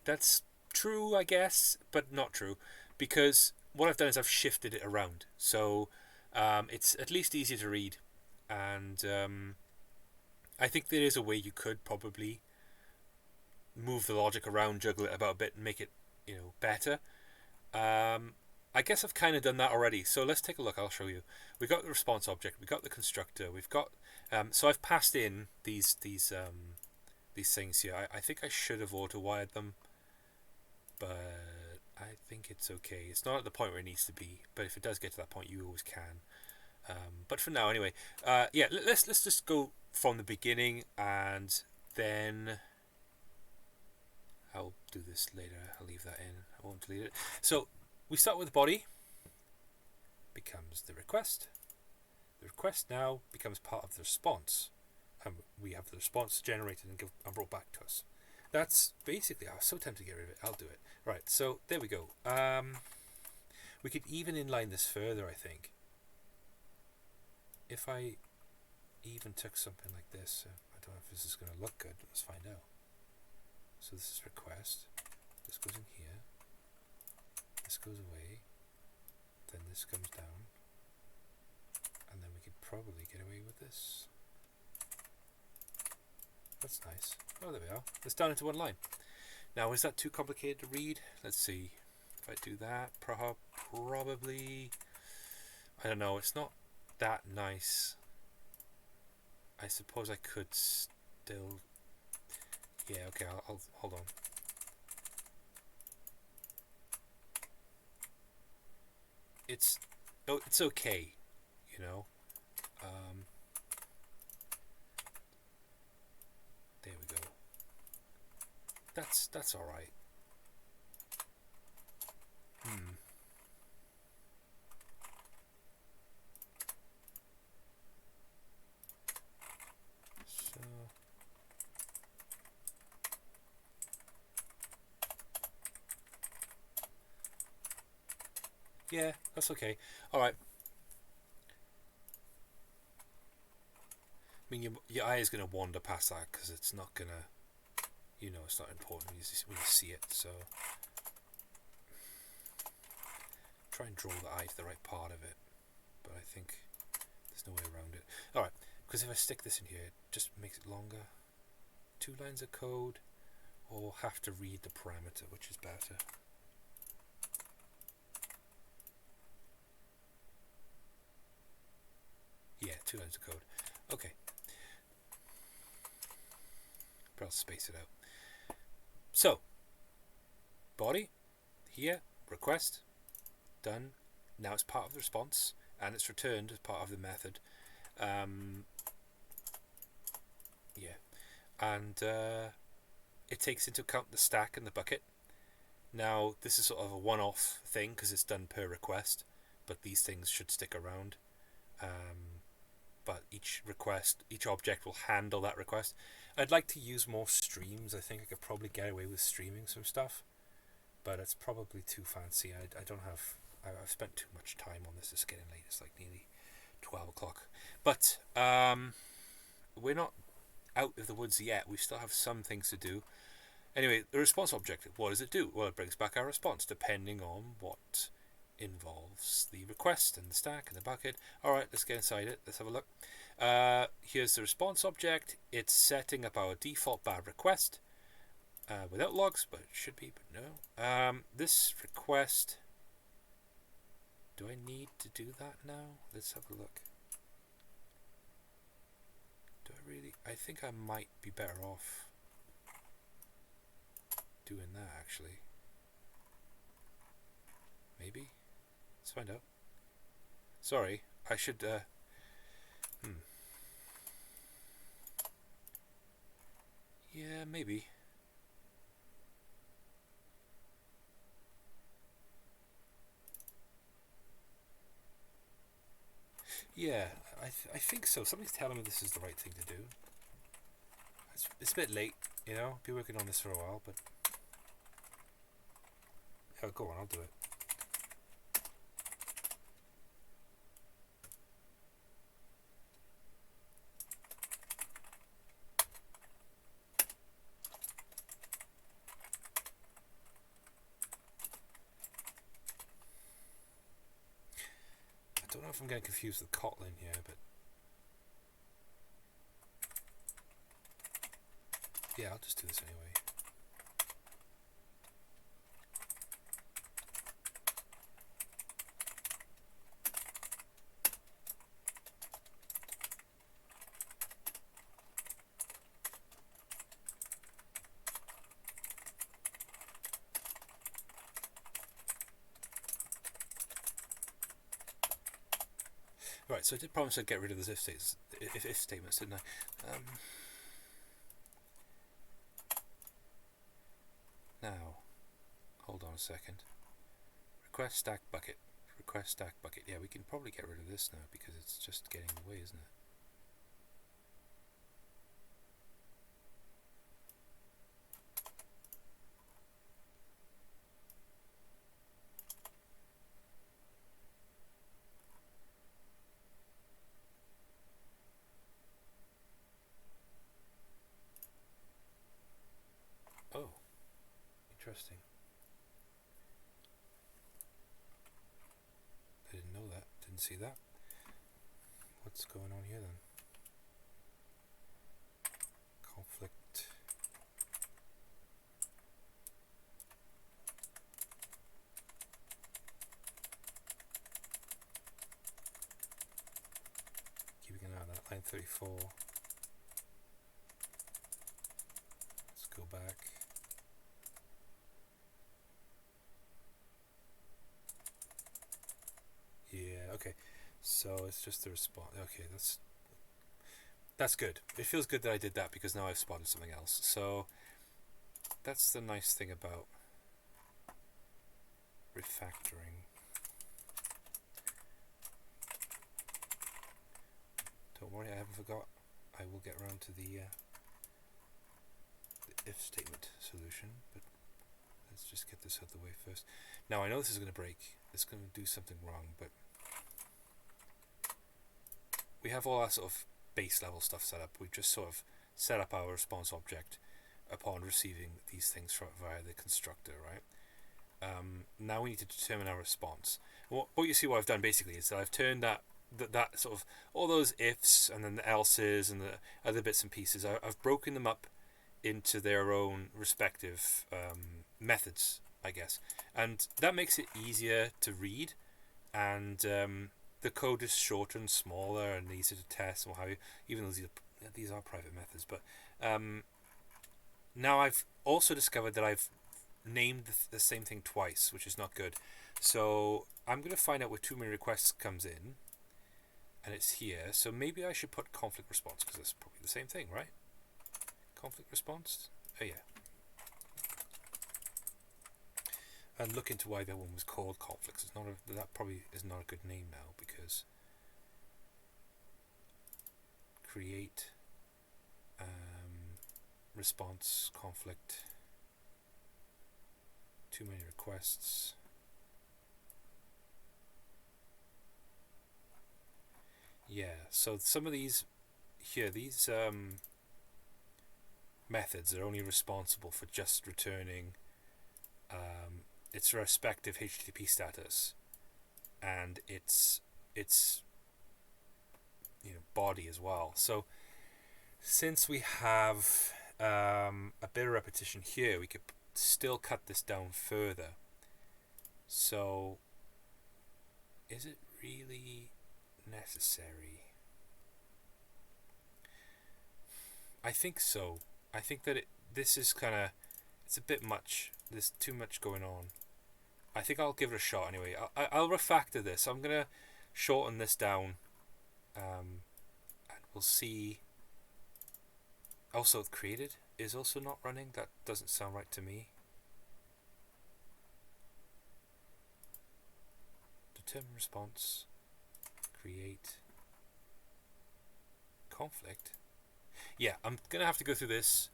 That's true, I guess, but not true, because what I've done is I've shifted it around. So it's at least easier to read, and I think there is a way you could probably move the logic around, juggle it about a bit, and make it better. I guess I've kind of done that already. So let's take a look. I'll show you. We've got the response object. We've got the constructor. We've got. So I've passed in these things here. I think I should have auto-wired them, but I think it's okay. It's not at the point where it needs to be, but if it does get to that point, you always can. But for now, anyway, yeah. Let's just go from the beginning, and then I'll do this later. I'll leave that in. I won't delete it. So we start with the body. Becomes the request. The request now becomes part of the response, and we have the response generated and brought back to us. That's basically. I was so tempted to get rid of it. I'll do it. Right. So there we go. We could even inline this further, I think. If I even took something like this, I don't know if this is going to look good. Let's find out. So this is request. This goes in here. This goes away. Then this comes down. And then we could probably get away with this. That's nice. Oh, there we are. It's down into one line. Now, is that too complicated to read? Let's see. If I do that, probably... I don't know. It's not that nice. I suppose I could still... Yeah, okay, I'll hold on. It's okay, there we go. That's all right. So yeah, that's okay. All right. I mean, your eye is going to wander past that because it's not going to, it's not important when you see it. So try and draw the eye to the right part of it. But I think there's no way around it. All right, because if I stick this in here, it just makes it longer. 2 lines of code, or have to read the parameter, which is better. Yeah, 2 lines of code. Okay. But I'll space it out. So, body, here, request, done. Now it's part of the response, and it's returned as part of the method. Yeah. And it takes into account the stack and the bucket. Now, this is sort of a one-off thing, because it's done per request, but these things should stick around. But each object will handle that request. I'd like to use more streams. I think I could probably get away with streaming some stuff, but it's probably too fancy. I don't have. I've spent too much time on this. It's getting late. It's like nearly 12 o'clock. But we're not out of the woods yet. We still have some things to do. Anyway, the response object, what does it do? Well, it brings back our response depending on what involves the request and the stack and the bucket. Alright, let's get inside it. Let's have a look. Here's the response object. It's setting up our default bad request without logs, but it should be, but no. This request, do I need to do that now? Let's have a look. Do I really? I think I might be better off doing that, actually. Maybe? Let's find out. Sorry, I should, Yeah, maybe. Yeah, I think so. Something's telling me this is the right thing to do. It's a bit late, you know. Been working on this for a while, but yeah, go on, I'll do it. I don't know if I'm getting confused with Kotlin here, but yeah, I'll just do this anyway. Right, so I did promise I'd get rid of those if statements, didn't I? Now, hold on a second. Request stack bucket. Request stack bucket. Yeah, we can probably get rid of this now because it's just getting in the way, isn't it? Oh, interesting. I didn't know that. Didn't see that. What's going on here then? Conflict. Keeping an eye on that. Line 34. Let's go back. Yeah, okay. So it's just the response. Okay, that's good. It feels good that I did that because now I've spotted something else. So that's the nice thing about refactoring. Don't worry, I haven't forgot. I will get around to the if statement solution, but let's just get this out of the way first. Now I know this is going to break. It's going to do something wrong, but we have all our sort of base level stuff set up. We've just sort of set up our response object upon receiving these things via the constructor, right? Now we need to determine our response. What you see what I've done basically is that I've turned that sort of all those ifs and then the elses and the other bits and pieces. I've broken them up into their own respective methods, I guess, and that makes it easier to read, and the code is shorter and smaller and easier to test or how you, even though these are private methods. But now I've also discovered that I've named the same thing twice, which is not good. So I'm going to find out where too many requests comes in, and it's here. So maybe I should put conflict response because it's probably the same thing, right? Conflict response. Oh yeah. And look into why that one was called conflicts. It's not that probably is not a good name now because create response conflict, too many requests. Yeah, so some of these here, these methods are only responsible for just returning its respective HTTP status and its body as well. So since we have a bit of repetition here, we could still cut this down further. So is it really necessary? I think so. I think that this is kind of, it's a bit much. There's too much going on. I think I'll give it a shot anyway. I'll refactor this. I'm going to shorten this down. And we'll see. Also, created is also not running. That doesn't sound right to me. Determine response. Create. Conflict. Yeah, I'm going to have to go through this.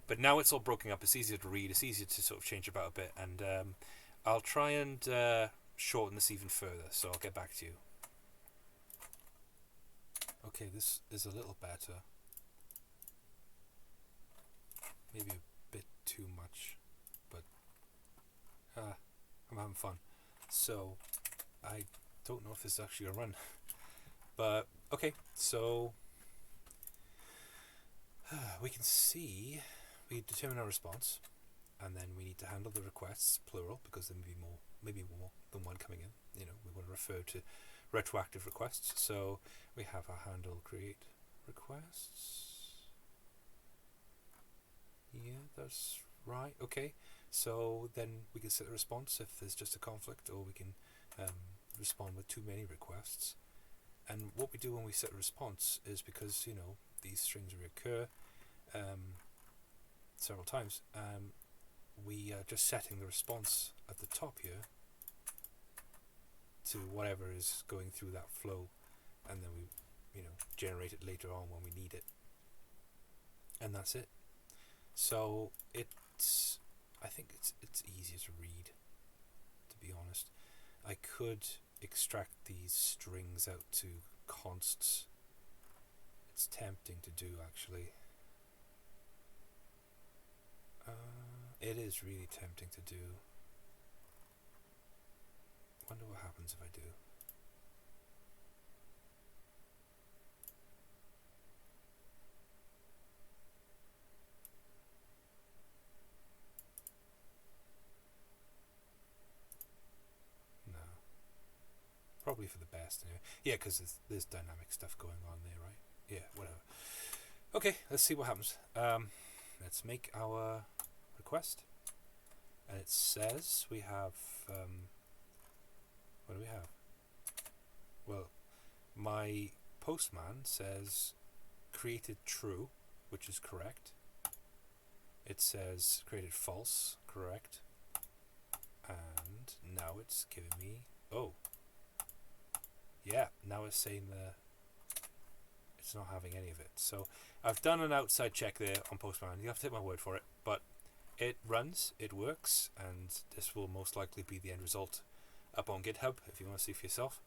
But now it's all broken up. It's easier to read. It's easier to sort of change about a bit. And I'll try and shorten this even further. So I'll get back to you. Okay, this is a little better. Maybe a bit too much. But I'm having fun. So I don't know if this is actually going to run. But okay, so we can see we determine our response, and then we need to handle the requests plural because there may be more than one coming in. We want to refer to retroactive requests. So we have our handle create requests. Yeah, that's right. Okay, so then we can set the response if there's just a conflict, or we can respond with too many requests. And what we do when we set a response is, because these strings reoccur several times, we are just setting the response at the top here to whatever is going through that flow, and then we generate it later on when we need it, and that's it. So I think it's easier to read, to be honest. I could extract these strings out to consts. It's tempting to do, actually. It is really tempting to do. Wonder what happens if I do. No. Probably for the best anyway. Yeah, because there's dynamic stuff going on there, right? Yeah, whatever. Okay, let's see what happens. Let's make our request. And it says we have... what do we have? Well, my postman says created true, which is correct. It says created false, correct. And now it's giving me... Oh. Yeah, now it's saying it's not having any of it. So I've done an outside check there on Postman. You have to take my word for it. But it runs, it works, and this will most likely be the end result up on GitHub if you want to see for yourself.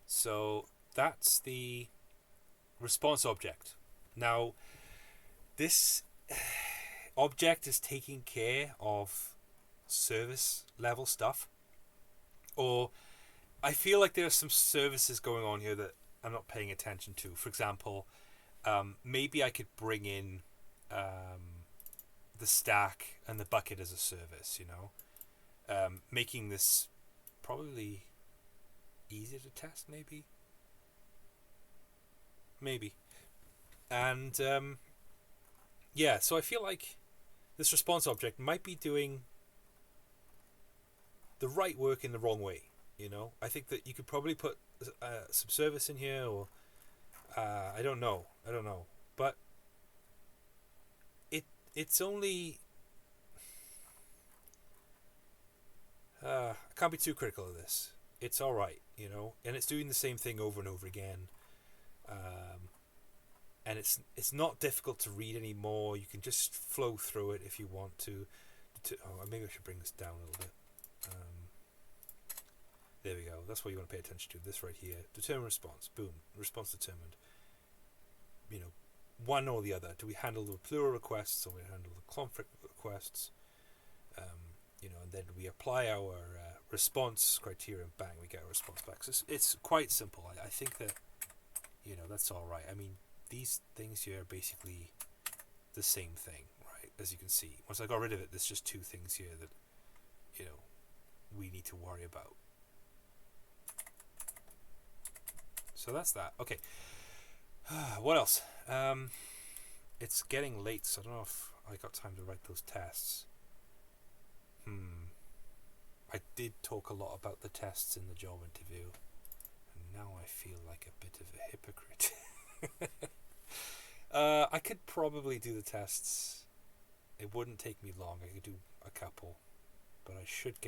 So that's the response object. Now, this object is taking care of service level stuff, or I feel like there are some services going on here that I'm not paying attention to. For example, maybe I could bring in the stack and the bucket as a service, making this probably easier to test, maybe. And yeah, so I feel like this response object might be doing the right work in the wrong way. I think that you could probably put some service in here, or I don't know, but it's only I can't be too critical of this. It's all right, and it's doing the same thing over and over again, and it's not difficult to read anymore. You can just flow through it if you want to. Maybe I should bring this down a little bit. There we go. That's what you want to pay attention to. This right here. Determine response. Boom. Response determined. one or the other. Do we handle the plural requests or we handle the conflict requests? And then we apply our response criteria and bang, we get a response back. So it's quite simple. I think that, that's all right. I mean, these things here are basically the same thing, right? As you can see. Once I got rid of it, there's just two things here that, we need to worry about. So that's that. Okay. What else? It's getting late, so I don't know if I got time to write those tests. I did talk a lot about the tests in the job interview, and now I feel like a bit of a hypocrite. I could probably do the tests. It wouldn't take me long. I could do a couple, but I should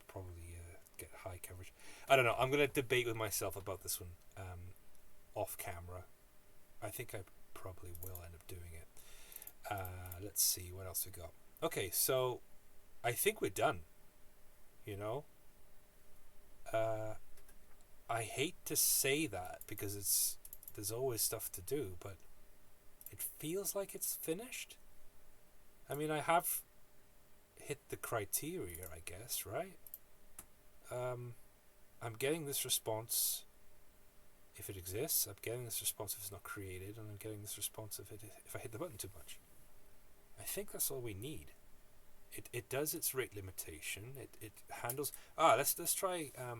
probably get high coverage. I don't know. I'm going to debate with myself about this one off camera. I think I probably will end up doing it. Let's see what else we got. Okay, so I think we're done. I hate to say that because there's always stuff to do, but it feels like it's finished. I mean, I have hit the criteria, I guess, right? I'm getting this response if it exists. I'm getting this response if it's not created, and I'm getting this response if I hit the button too much. I think that's all we need. It does its rate limitation. It handles. Let's try a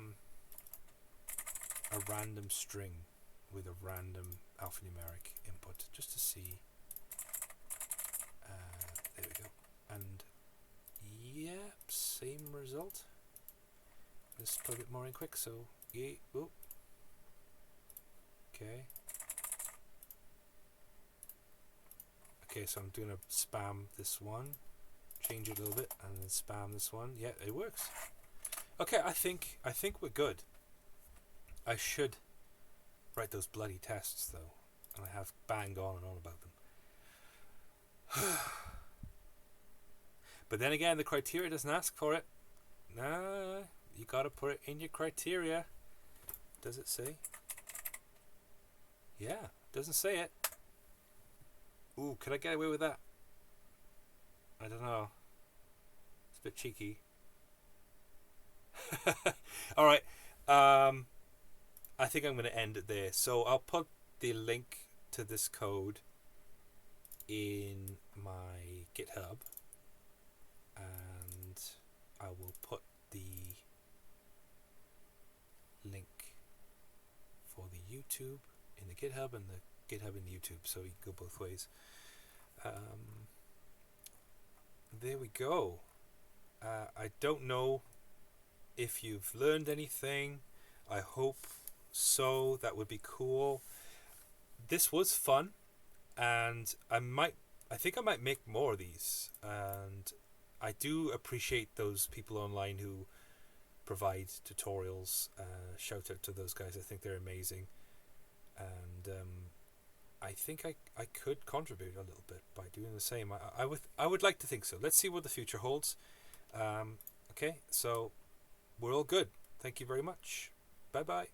random string with a random alphanumeric input just to see. There we go. And yeah, same result. Let's put a bit more in quick. So yeah. Oh. Okay. Okay, so I'm gonna spam this one, change it a little bit, and then spam this one. Yeah, it works. Okay, I think we're good. I should write those bloody tests though, and I have banged on and on about them. But then again, the criteria doesn't ask for it. Nah, you gotta put it in your criteria. Does it say? Yeah, doesn't say it. Ooh, could I get away with that? I don't know. It's a bit cheeky. Alright. I think I'm going to end it there. So I'll put the link to this code in my GitHub. And I will put the link for the YouTube in the GitHub and the GitHub in the YouTube, so you can go both ways. There we go. I don't know if you've learned anything. I hope so. That would be cool. This was fun, and I think I might make more of these. And I do appreciate those people online who provide tutorials. Shout out to those guys. I think they're amazing. And I think I could contribute a little bit by doing the same. I would like to think so. Let's see what the future holds. Okay, so we're all good. Thank you very much. Bye bye.